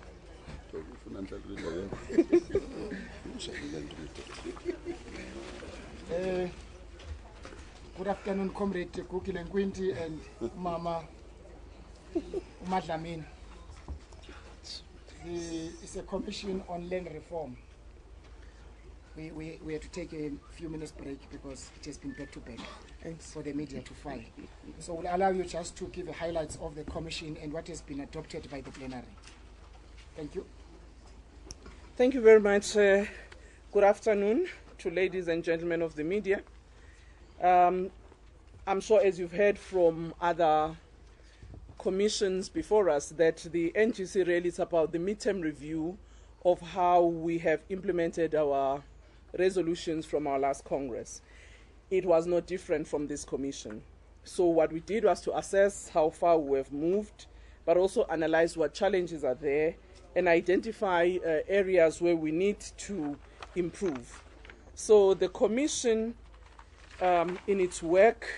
Good afternoon, Comrade Kukile Nkwinti and Mama Madlamin. It's a commission on land reform. We had to take a few minutes break because it has been back to back for the media to file. So we'll allow you just to give the highlights of the commission and what has been adopted by the plenary. Thank you. Thank you very much. Good afternoon to ladies and gentlemen of the media. I'm sure as you've heard from other commissions before us that the NGC really is about the midterm review of how we have implemented our resolutions from our last Congress. It was no different from this commission. So what we did was to assess how far we have moved, but also analyze what challenges are there and identify areas where we need to improve. So the commission, in its work,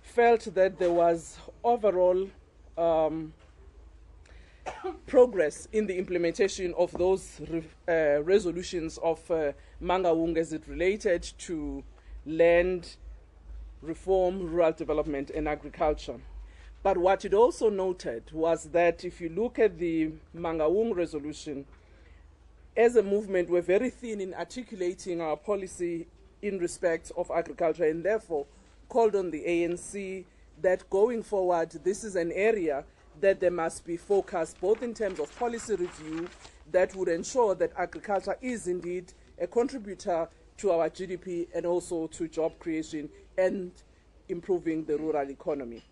felt that there was overall progress in the implementation of those resolutions of Mangaung as it related to land reform, rural development and agriculture. But what it also noted was that if you look at the Mangaung resolution, as a movement we're very thin in articulating our policy in respect of agriculture and therefore called on the ANC that going forward this is an area that there must be focus both in terms of policy review that would ensure that agriculture is indeed a contributor to our GDP and also to job creation and improving the rural economy.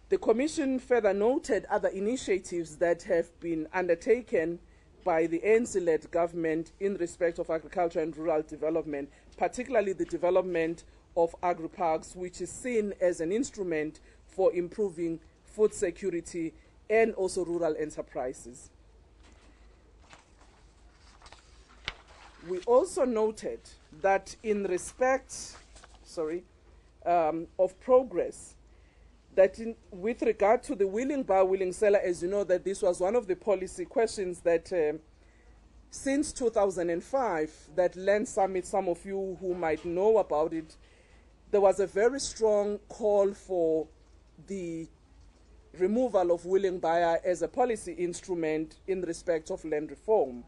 The Commission further noted other initiatives that have been undertaken by the ANC-led government in respect of agriculture and rural development, particularly the development of agri-parks, which is seen as an instrument for improving food security and also rural enterprises. We also noted that in respect, of progress, that with regard to the willing buyer, willing seller, as you know, that this was one of the policy questions that since 2005, that Land Summit, some of you who might know about it, there was a very strong call for the removal of willing buyer as a policy instrument in respect of land reform.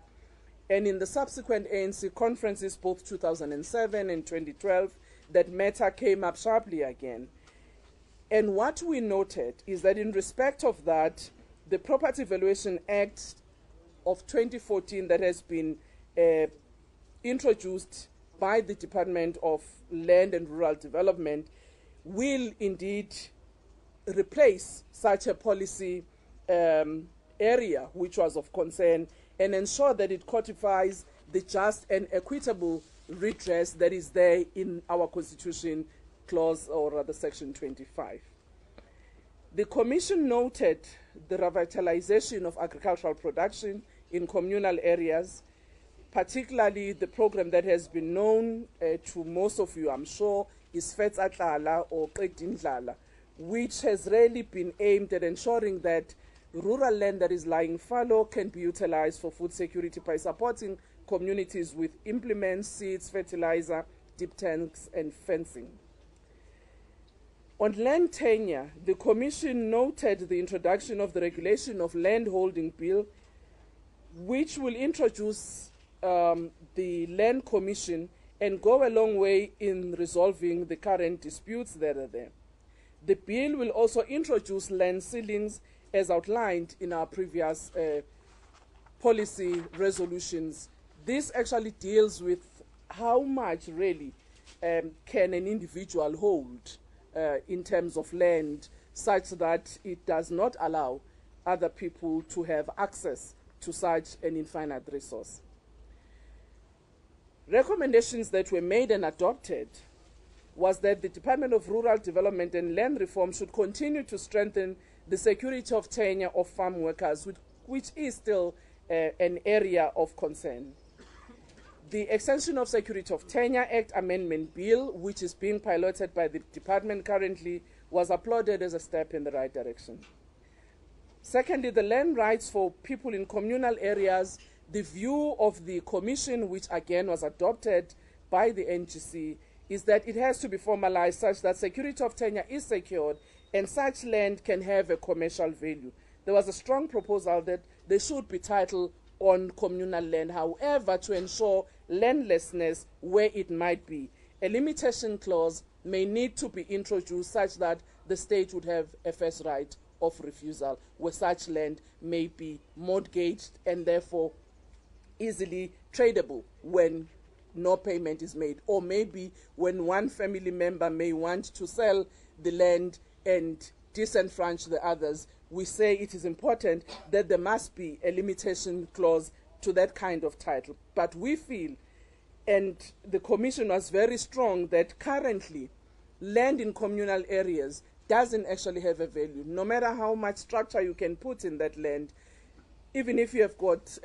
And in the subsequent ANC conferences, both 2007 and 2012, that matter came up sharply again. And what we noted is that in respect of that, the Property Valuation Act of 2014 that has been introduced by the Department of Land and Rural Development will indeed replace such a policy area which was of concern and ensure that it codifies the just and equitable redress that is there in our Constitution clause, or rather Section 25. The Commission noted the revitalization of agricultural production in communal areas, particularly the program that has been known to most of you, I'm sure, is Fetsatlala or Qedindlala, which has really been aimed at ensuring that rural land that is lying fallow can be utilized for food security by supporting communities with implements, seeds, fertilizer, deep tanks, and fencing. On land tenure, the Commission noted the introduction of the Regulation of Land Holding Bill, which will introduce the Land Commission and go a long way in resolving the current disputes that are there. The bill will also introduce land ceilings as outlined in our previous policy resolutions. This actually deals with how much really can an individual hold in terms of land, such that it does not allow other people to have access to such an infinite resource. Recommendations that were made and adopted was that the Department of Rural Development and Land Reform should continue to strengthen the security of tenure of farm workers, which is still an area of concern. The Extension of Security of Tenure Act Amendment Bill, which is being piloted by the department currently, was applauded as a step in the right direction. Secondly, the land rights for people in communal areas, the view of the Commission, which again was adopted by the NGC, is that it has to be formalized such that security of tenure is secured and such land can have a commercial value. There was a strong proposal that there should be title on communal land, however, to ensure landlessness where it might be. A limitation clause may need to be introduced such that the state would have a first right of refusal where such land may be mortgaged and therefore easily tradable when no payment is made, or maybe when one family member may want to sell the land and disenfranchise the others. We say it is important that there must be a limitation clause to that kind of title. But we feel, and the Commission was very strong, that currently land in communal areas doesn't actually have a value. No matter how much structure you can put in that land, even if you have got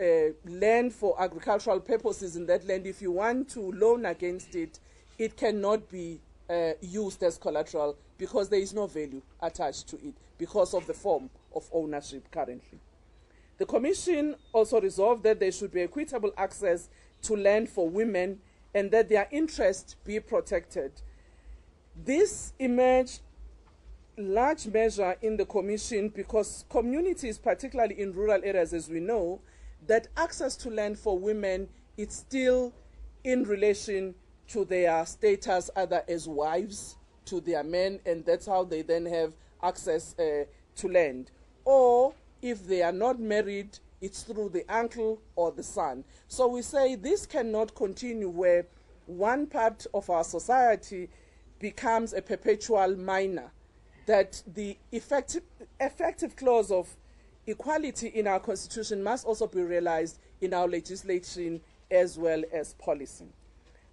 land for agricultural purposes in that land, if you want to loan against it, it cannot be used as collateral because there is no value attached to it because of the form of ownership currently. The Commission also resolved that there should be equitable access to land for women and that their interests be protected. This emerged large measure in the Commission because communities, particularly in rural areas, as we know, that access to land for women is still in relation to their status either as wives to their men, and that's how they then have access to land. Or if they are not married, it's through the uncle or the son. So we say this cannot continue where one part of our society becomes a perpetual minor, that the effective clause of equality in our Constitution must also be realized in our legislation as well as policy.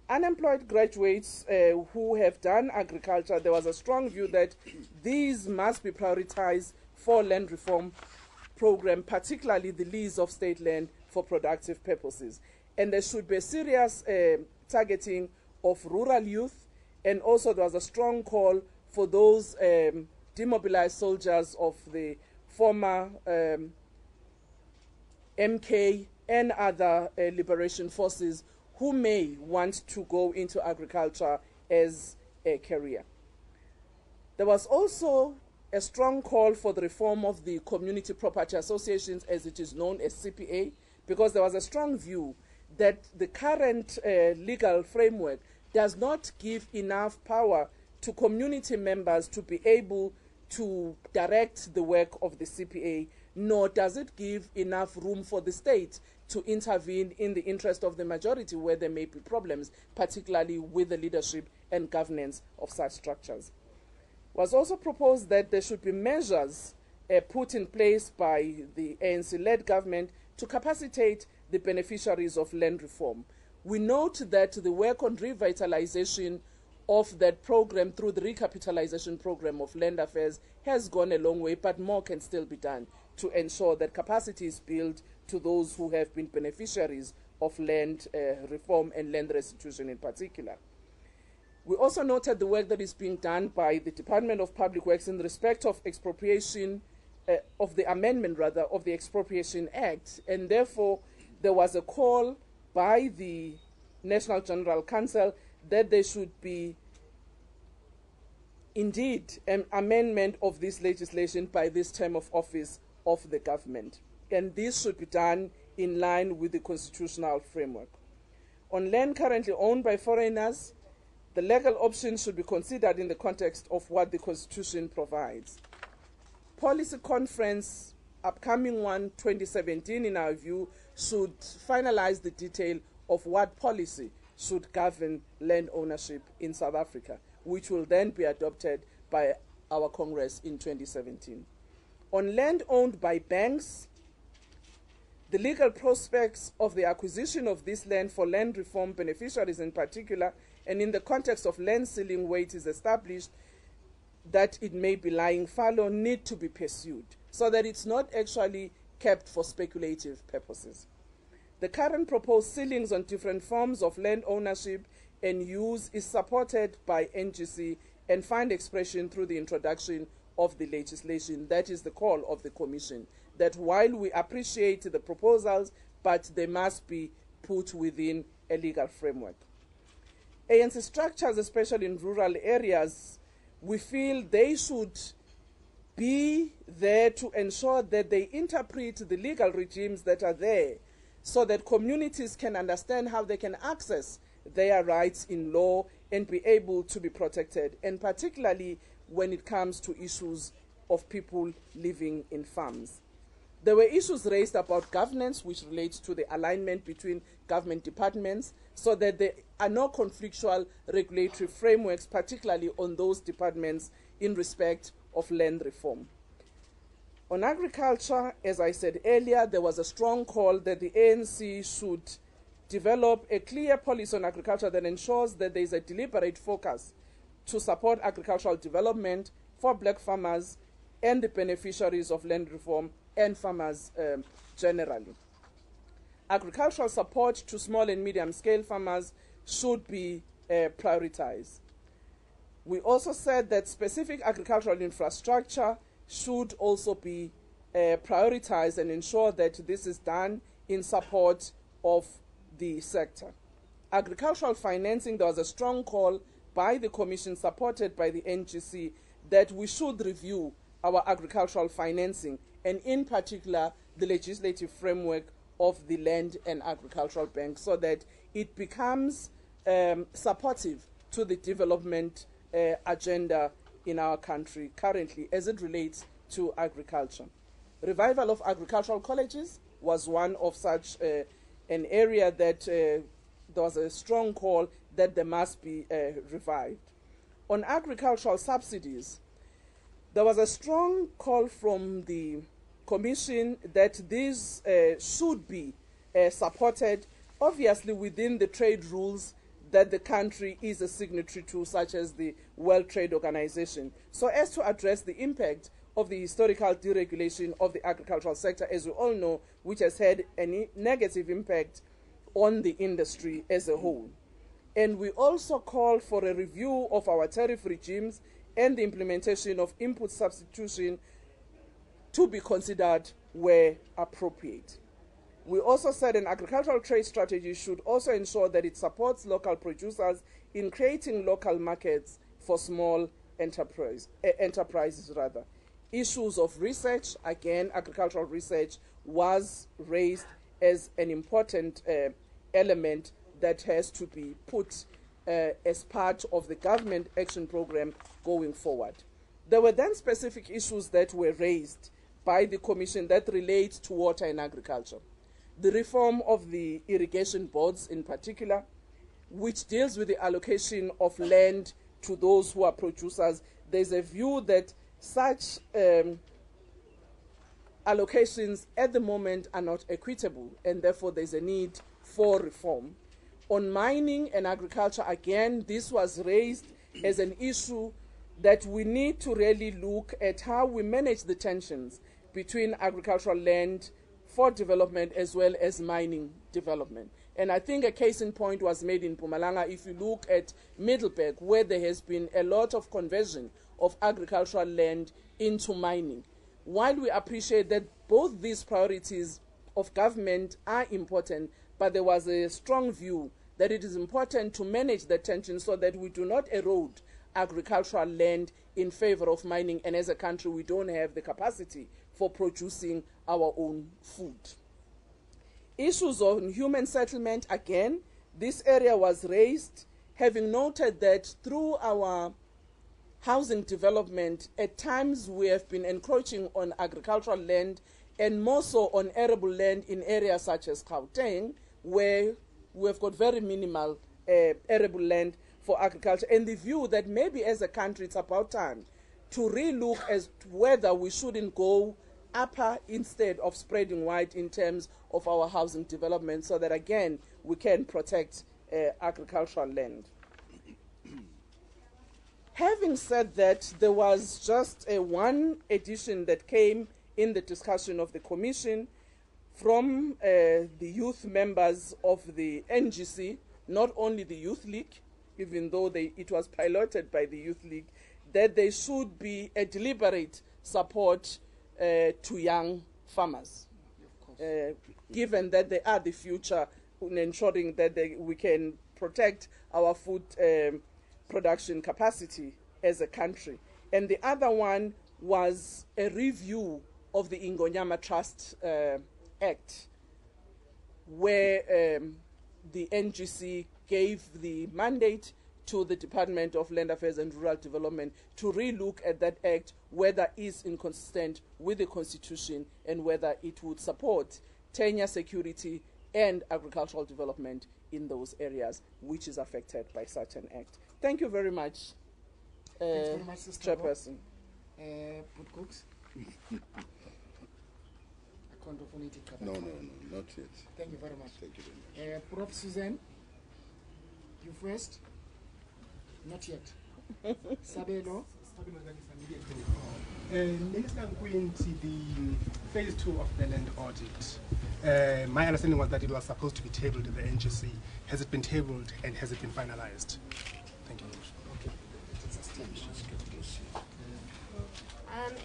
Unemployed graduates who have done agriculture, there was a strong view that these must be prioritized for land reform program, particularly the lease of state land for productive purposes. And there should be a serious targeting of rural youth, and also there was a strong call for those demobilized soldiers of the former MK and other liberation forces who may want to go into agriculture as a career. There was also a strong call for the reform of the community property associations, as it is known as CPA, because there was a strong view that the current legal framework does not give enough power to community members to be able to direct the work of the CPA, nor does it give enough room for the state to intervene in the interest of the majority where there may be problems, particularly with the leadership and governance of such structures. It was also proposed that there should be measures put in place by the ANC-led government to capacitate the beneficiaries of land reform. We note that the work on revitalization of that program through the recapitalization program of land affairs has gone a long way, but more can still be done to ensure that capacity is built to those who have been beneficiaries of land reform and land restitution in particular. We also noted the work that is being done by the Department of Public Works in respect of expropriation, of the amendment rather, of the Expropriation Act, and therefore there was a call by the National General Council that there should be indeed an amendment of this legislation by this term of office of the government. And this should be done in line with the constitutional framework. On land currently owned by foreigners, the legal options should be considered in the context of what the Constitution provides. Policy conference, upcoming one, 2017, in our view, should finalize the detail of what policy should govern land ownership in South Africa, which will then be adopted by our Congress in 2017. On land owned by banks, the legal prospects of the acquisition of this land for land reform beneficiaries in particular, and in the context of land ceiling where it is established that it may be lying fallow, need to be pursued so that it's not actually kept for speculative purposes. The current proposed ceilings on different forms of land ownership and use is supported by NGC and find expression through the introduction of the legislation. That is the call of the Commission, that while we appreciate the proposals, but they must be put within a legal framework. ANC structures, especially in rural areas, we feel they should be there to ensure that they interpret the legal regimes that are there so that communities can understand how they can access their rights in law and be able to be protected, and particularly when it comes to issues of people living in farms. There were issues raised about governance, which relates to the alignment between government departments, so that there are no conflictual regulatory frameworks, particularly on those departments in respect of land reform. On agriculture, as I said earlier, there was a strong call that the ANC should develop a clear policy on agriculture that ensures that there is a deliberate focus to support agricultural development for black farmers and the beneficiaries of land reform and farmers generally. Agricultural support to small and medium-scale farmers should be prioritized. We also said that specific agricultural infrastructure should also be prioritized and ensure that this is done in support of the sector. Agricultural financing, there was a strong call by the Commission, supported by the NGC, that we should review our agricultural financing, and in particular the legislative framework of the Land and Agricultural Bank, so that it becomes supportive to the development agenda in our country currently as it relates to agriculture. Revival of agricultural colleges was one of such an area that there was a strong call that they must be revived. On agricultural subsidies, there was a strong call from the Commission that these should be supported, obviously within the trade rules that the country is a signatory to, such as the World Trade Organization, so as to address the impact of the historical deregulation of the agricultural sector, as we all know, which has had a negative impact on the industry as a whole. And we also call for a review of our tariff regimes and the implementation of input substitution to be considered where appropriate. We also said an agricultural trade strategy should also ensure that it supports local producers in creating local markets for small enterprises. Issues of research, again, agricultural research was raised as an important element that has to be put as part of the government action program going forward. There were then specific issues that were raised by the Commission that relate to water and agriculture. The reform of the irrigation boards in particular, which deals with the allocation of land to those who are producers. There's a view that such allocations at the moment are not equitable, and therefore there's a need for reform. On mining and agriculture, again, this was raised as an issue that we need to really look at how we manage the tensions between agricultural land for development as well as mining development. And I think a case in point was made in Mpumalanga. If you look at Middelburg, where there has been a lot of conversion of agricultural land into mining. While we appreciate that both these priorities of government are important, but there was a strong view that it is important to manage the tension so that we do not erode agricultural land in favor of mining, and as a country we don't have the capacity for producing our own food. Issues on human settlement, again, this area was raised, having noted that through our housing development, at times we have been encroaching on agricultural land and more so on arable land in areas such as Gauteng, where we have got very minimal arable land for agriculture, and the view that maybe as a country it's about time to relook as to whether we shouldn't go upper instead of spreading wide in terms of our housing development, so that again we can protect agricultural land. Having said that, there was just one addition that came in the discussion of the Commission from the youth members of the NGC, not only the Youth League, even though it was piloted by the Youth League, that there should be a deliberate support to young farmers, given that they are the future in ensuring that we can protect our food production capacity as a country. And the other one was a review of the Ingonyama Trust Act, where the NGC gave the mandate to the Department of Land Affairs and Rural Development to relook at that act, whether it's inconsistent with the Constitution and whether it would support tenure security and agricultural development in those areas which is affected by such an act. Thank you very much, Chairperson. Cooks? No, not yet. Thank you very much. Thank you very much. Prof. Suzanne, you first? Not yet. Sabelo? Minister Nkwinti, the phase 2 of the land audit. My understanding was that it was supposed to be tabled in the NGC. Has it been tabled and has it been finalized? Thank you.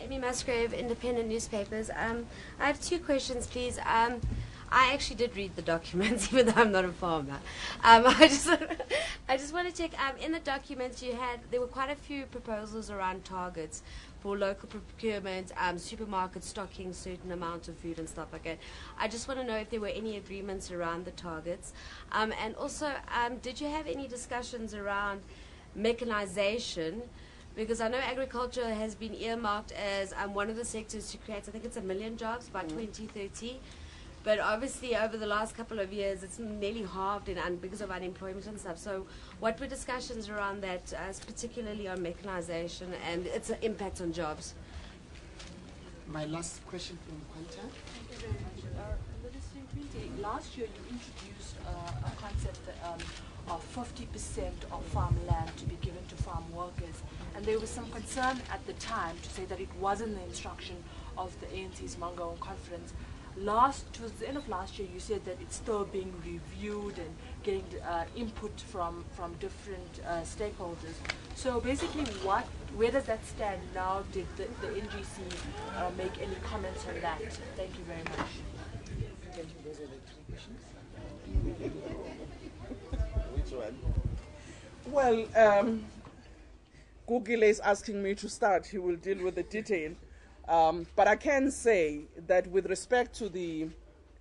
Amy Musgrave, Independent Newspapers. I have two questions, please. I actually did read the documents, even though I'm not a farmer. I just want to check. In the documents there were quite a few proposals around targets for local procurement, supermarkets stocking certain amounts of food and stuff like that. I just want to know if there were any agreements around the targets. And also, did you have any discussions around mechanization? Because I know agriculture has been earmarked as one of the sectors to create, I think it's 1 million jobs by 2030. But obviously over the last couple of years, it's nearly halved because of unemployment and stuff. So what were discussions around that, particularly on mechanization and its impact on jobs? My last question from Quanta. Thank you very much. Minister Nkwinti, last year you introduced a concept of 50% of farmland to be given to farm workers. And there was some concern at the time to say that it wasn't the instruction of the ANC's Mangaung conference. Towards the end of last year, you said that it's still being reviewed and getting input from different stakeholders. So basically, where does that stand now? Did the NGC make any comments on that? Thank you very much. Thank you. Those are the 3 questions. Which one? Well, Google is asking me to start. He will deal with the detail. But I can say that with respect to the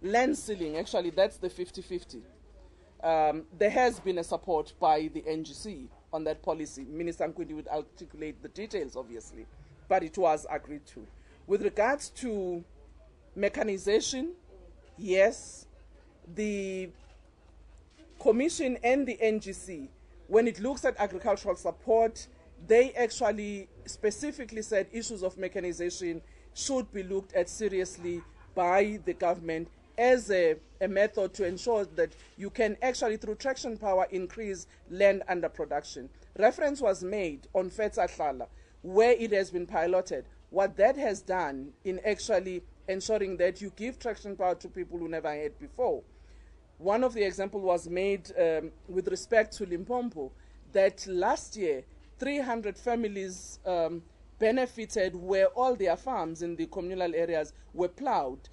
land ceiling, actually that's the 50-50. There has been a support by the NGC on that policy. Minister Nkwinti would articulate the details, obviously, but it was agreed to. With regards to mechanization, yes, the Commission and the NGC, when it looks at agricultural support, they actually specifically said issues of mechanization should be looked at seriously by the government as a method to ensure that you can actually, through traction power, increase land under production. Reference was made on Fetsahlala, where it has been piloted. What that has done in actually ensuring that you give traction power to people who never had before. One of the examples was made with respect to Limpopo, that last year 300 families benefited where all their farms in the communal areas were plowed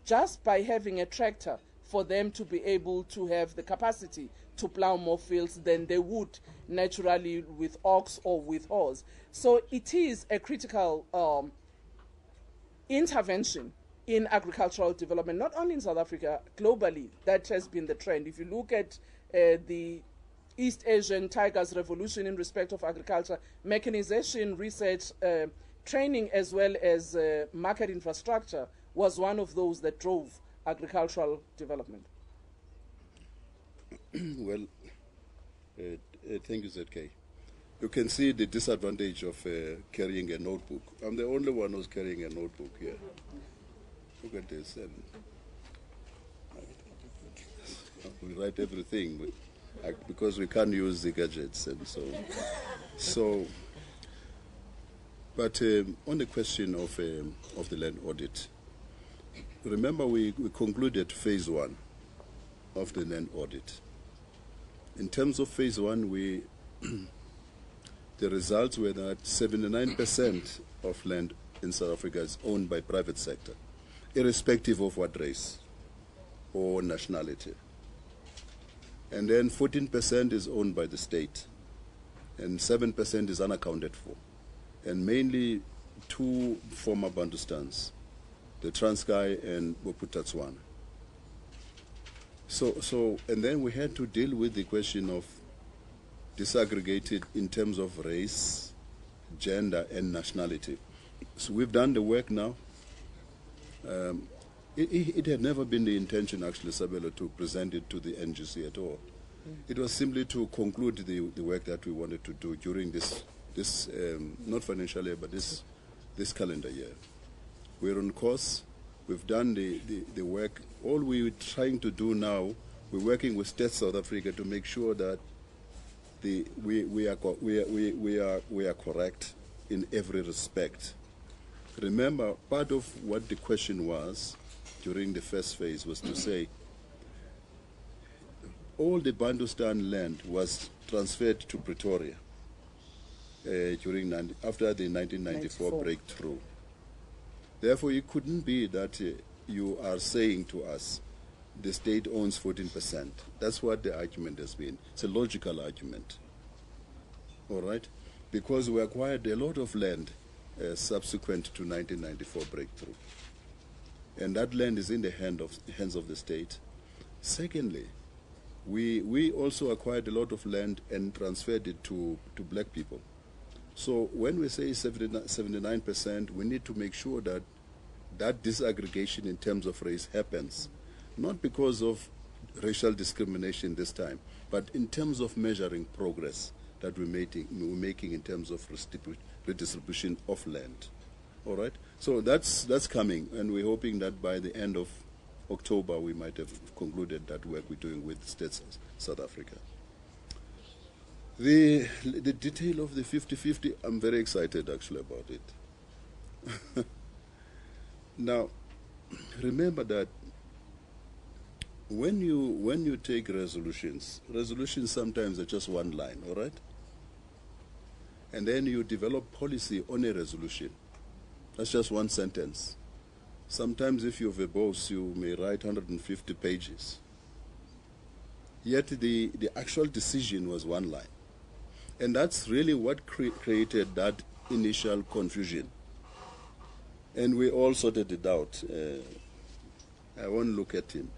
just by having a tractor for them to be able to have the capacity to plow more fields than they would naturally with ox or with horse. So it is a critical intervention in agricultural development, not only in South Africa, globally. That has been the trend. If you look at the East Asian Tigers Revolution in respect of agriculture, mechanization, research, training, as well as market infrastructure was one of those that drove agricultural development. Well, thank you, ZK. You can see the disadvantage of carrying a notebook. I'm the only one who's carrying a notebook here. Look at this. And we write everything because we can't use the gadgets, and so. But on the question of the land audit, remember we concluded phase 1 of the land audit. In terms of phase 1, the results were that 79% of land in South Africa is owned by private sector, irrespective of what race or nationality. And then 14% is owned by the state, and 7% is unaccounted for. And mainly 2 former Bantustans, the Transkei and Bophuthatswana. So, and then we had to deal with the question of disaggregated in terms of race, gender, and nationality. So we've done the work now. It had never been the intention, actually, Sabelo, to present it to the NGC at all. It was simply to conclude the work that we wanted to do during this not financial year, but this calendar year. We're on course. We've done the work. All we're trying to do now, we're working with State South Africa to make sure that we are correct in every respect. Remember, part of what the question was during the first phase was to say all the Bantustan land was transferred to Pretoria after the 1994 breakthrough. Therefore, it couldn't be that you are saying to us the state owns 14%. That's what the argument has been. It's a logical argument. All right? Because we acquired a lot of land subsequent to 1994 breakthrough. And that land is in the hands of the state. Secondly, we also acquired a lot of land and transferred it to black people. So when we say 79%, we need to make sure that that disaggregation in terms of race happens, not because of racial discrimination this time, but in terms of measuring progress that we're making in terms of redistribution of land. All right? So that's coming, and we're hoping that by the end of October we might have concluded that work we're doing with States South Africa. The detail of the 50-50, I'm very excited actually about it. Now, remember that when you take resolutions sometimes are just one line, all right? And then you develop policy on a resolution. That's just one sentence. Sometimes if you're verbose, you may write 150 pages. Yet the actual decision was one line. And that's really what created that initial confusion. And we all sorted it out. I won't look at him.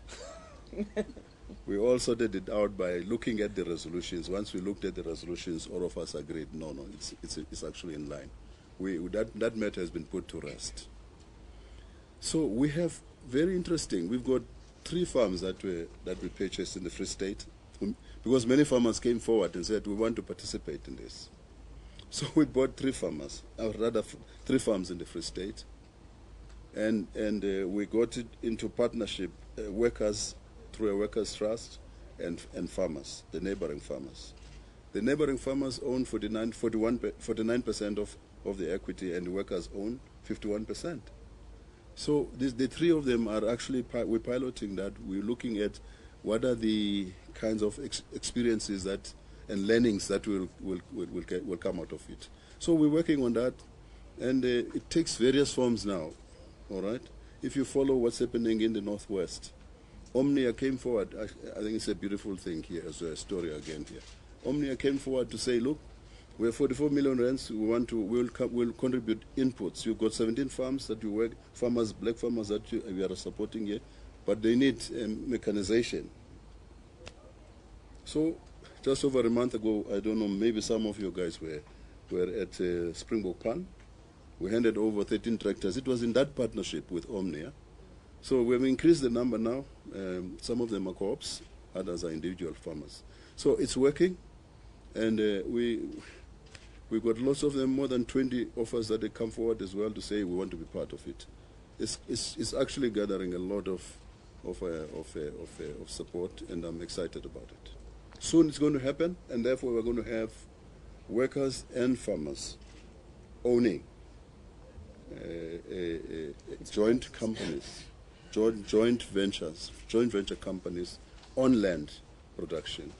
We all sorted it out by looking at the resolutions. Once we looked at the resolutions, all of us agreed, no, it's actually in line. That matter has been put to rest. So we have, very interesting, we've got 3 farms that we purchased in the Free State, because many farmers came forward and said, we want to participate in this. So we bought 3 farms in the Free State. and we got it into partnership, workers through a workers' trust, and farmers, the neighboring farmers. The neighboring farmers own 49% of the equity, and the workers own 51%. So the three of them are actually, we're piloting that. We're looking at what are the kinds of experiences that and learnings that will come out of it. So we're working on that, and it takes various forms now, all right? If you follow what's happening in the Northwest, Omnia came forward. I think it's a beautiful thing here, as a story again here. Omnia came forward to say, look, we have 44 million rands. We'll contribute inputs. You've got 17 farms that you work, farmers, black farmers that we are supporting here, but they need mechanization. So just over a month ago, I don't know, maybe some of you guys were at Springbok Pan. We handed over 13 tractors. It was in that partnership with Omnia. So we've increased the number now. Some of them are co-ops, others are individual farmers. So it's working, and we got lots of them, more than 20 offers that they come forward as well to say we want to be part of it. It's actually gathering a lot of support, and I'm excited about it. Soon it's going to happen, and therefore we're going to have workers and farmers owning joint companies, joint venture companies on land production,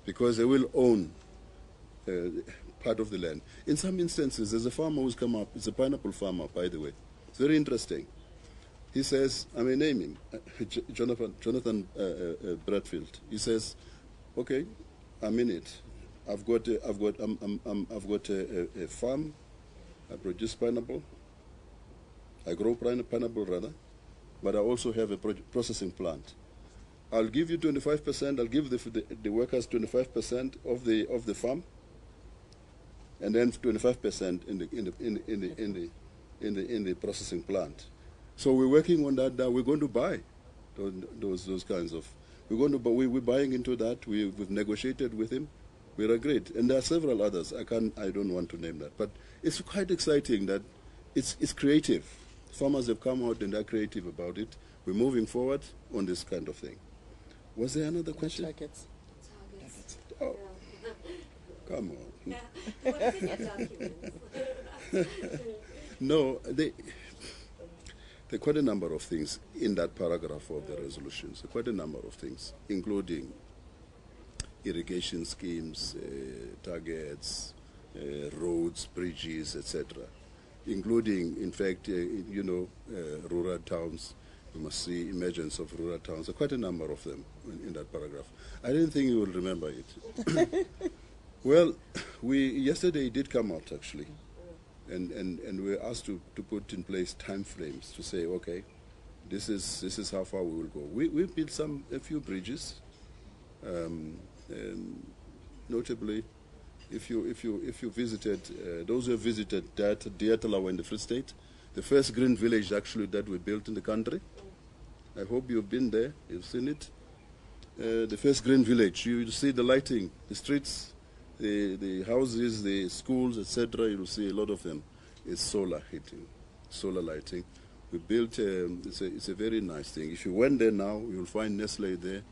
because they will own part of the land. In some instances, there's a farmer who's come up. It's a pineapple farmer, by the way. It's very interesting. He says, I may name him, Jonathan Bradfield. He says, okay, I'm in it. I've got a farm. I produce pineapple. I grow pineapple rather, but I also have a processing plant. I'll give you 25%. I'll give the workers 25% of the farm, and then 25% in the processing plant. So we're working on that now. We're going to buy those kinds of. We're buying into that. We've negotiated with him. We're agreed, and there are several others. I don't want to name that, but it's quite exciting that it's creative. Farmers have come out and they're creative about it. We're moving forward on this kind of thing. Was there another question? Targets. Oh, come on. No, there are quite a number of things in that paragraph of the resolutions. Quite a number of things, including irrigation schemes, targets, roads, bridges, etc. Including, in fact, rural towns. You must see emergence of rural towns. There are quite a number of them in that paragraph. I didn't think you will remember it. Well, yesterday it did come out, actually. And we were asked to put in place time frames to say, okay, this is how far we will go. We've built a few bridges, notably. If you visited, those who have visited Diatalawa in the Free State, the first green village actually that we built in the country. I hope you've been there, you've seen it. The first green village, you see the lighting, the streets, the houses, the schools, etc. You'll see a lot of them. It's solar heating, solar lighting. We built, it's a very nice thing. If you went there now, you'll find Nestle there,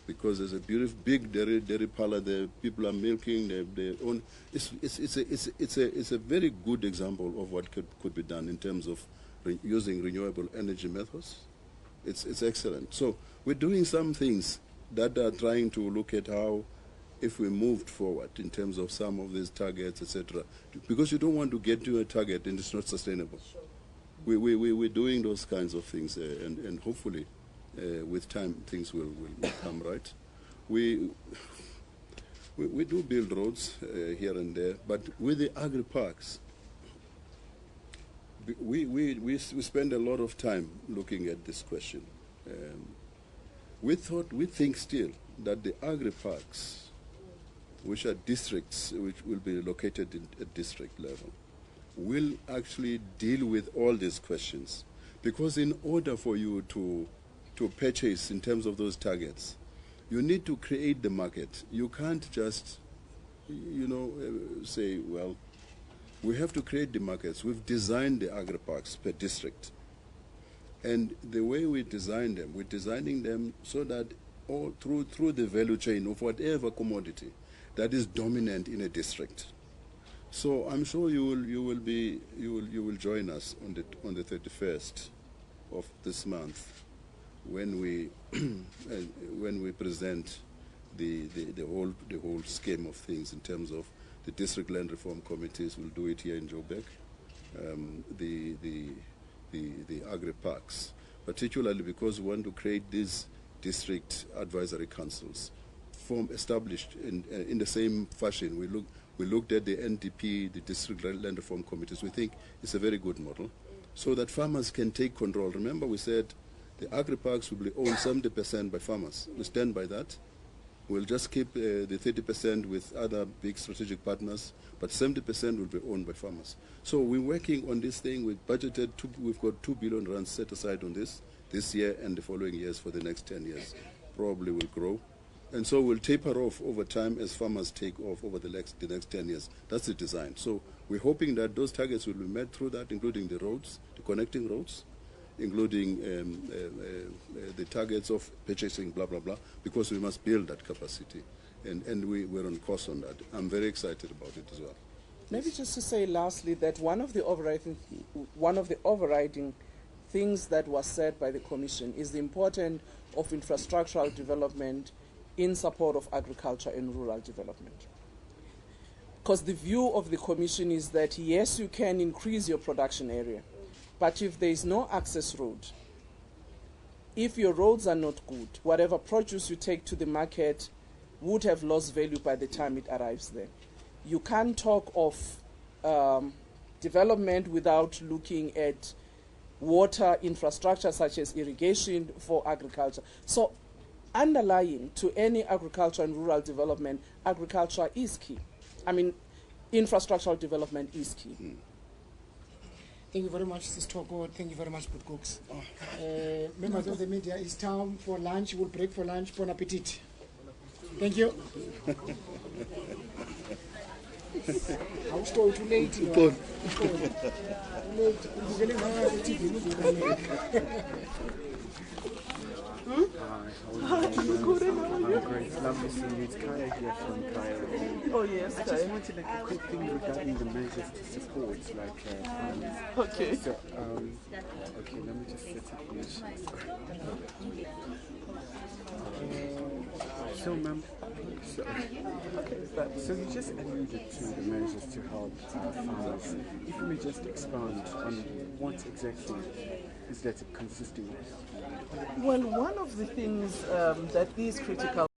because there's a beautiful big dairy parlor there. People are milking their own. It's a very good example of what could be done in terms of using renewable energy methods. It's excellent. So we're doing some things that are trying to look at how, if we moved forward in terms of some of these targets, etc. Because you don't want to get to a target and it's not sustainable. Sure. We're doing those kinds of things, and hopefully. With time, things will come right. We do build roads here and there, but with the agri parks, we spend a lot of time looking at this question. We think still that the agri parks, which are districts, which will be located at district level, will actually deal with all these questions, because in order for you to purchase in terms of those targets, you need to create the market. You can't just, say, well, we have to create the markets. We've designed the agri-parks per district. And the way we design them, we're designing them so that all through the value chain of whatever commodity that is dominant in a district. So I'm sure you will join us on the 31st of this month when we when we present the whole scheme of things in terms of the district land reform committees. We'll do it here in Joburg. The agri parks, particularly because we want to create these district advisory councils, established in the same fashion. We looked at the NDP, the district land reform committees. We think it's a very good model, so that farmers can take control. Remember, we said the agri parks will be owned 70% by farmers. We stand by that. We'll just keep the 30% with other big strategic partners, but 70% will be owned by farmers. So we're working on this thing. We've budgeted, we've got 2 billion rand set aside on this year and the following years for the next 10 years. Probably will grow. And so we'll taper off over time as farmers take off over the next 10 years. That's the design. So we're hoping that those targets will be met through that, including the roads, the connecting roads, including the targets of purchasing, blah, blah, blah, because we must build that capacity. And we're on course on that. I'm very excited about it as well. Maybe just to say lastly that one of the overriding things that was said by the Commission is the importance of infrastructural development in support of agriculture and rural development. Because the view of the Commission is that yes, you can increase your production area, but if there is no access road, if your roads are not good, whatever produce you take to the market would have lost value by the time it arrives there. You can't talk of development without looking at water infrastructure such as irrigation for agriculture. So underlying to any agriculture and rural development, agriculture is key. I mean, infrastructural development is key. Thank you very much, Sister God. Thank you very much, Good Cooks. Members of the media, it's time for lunch. We'll break for lunch. Bon appetit. Thank you. I was told too late. Too Great, it's lovely seeing you. It's Kaya here from Kaya. Oh yes, I just wanted like a quick thing regarding the measures to support, like okay. So, okay, let me just set up the so, ma'am, so you just alluded to the measures to help farmers. If you may just expand on what exactly is that consisting of? Well, one of the things that is critical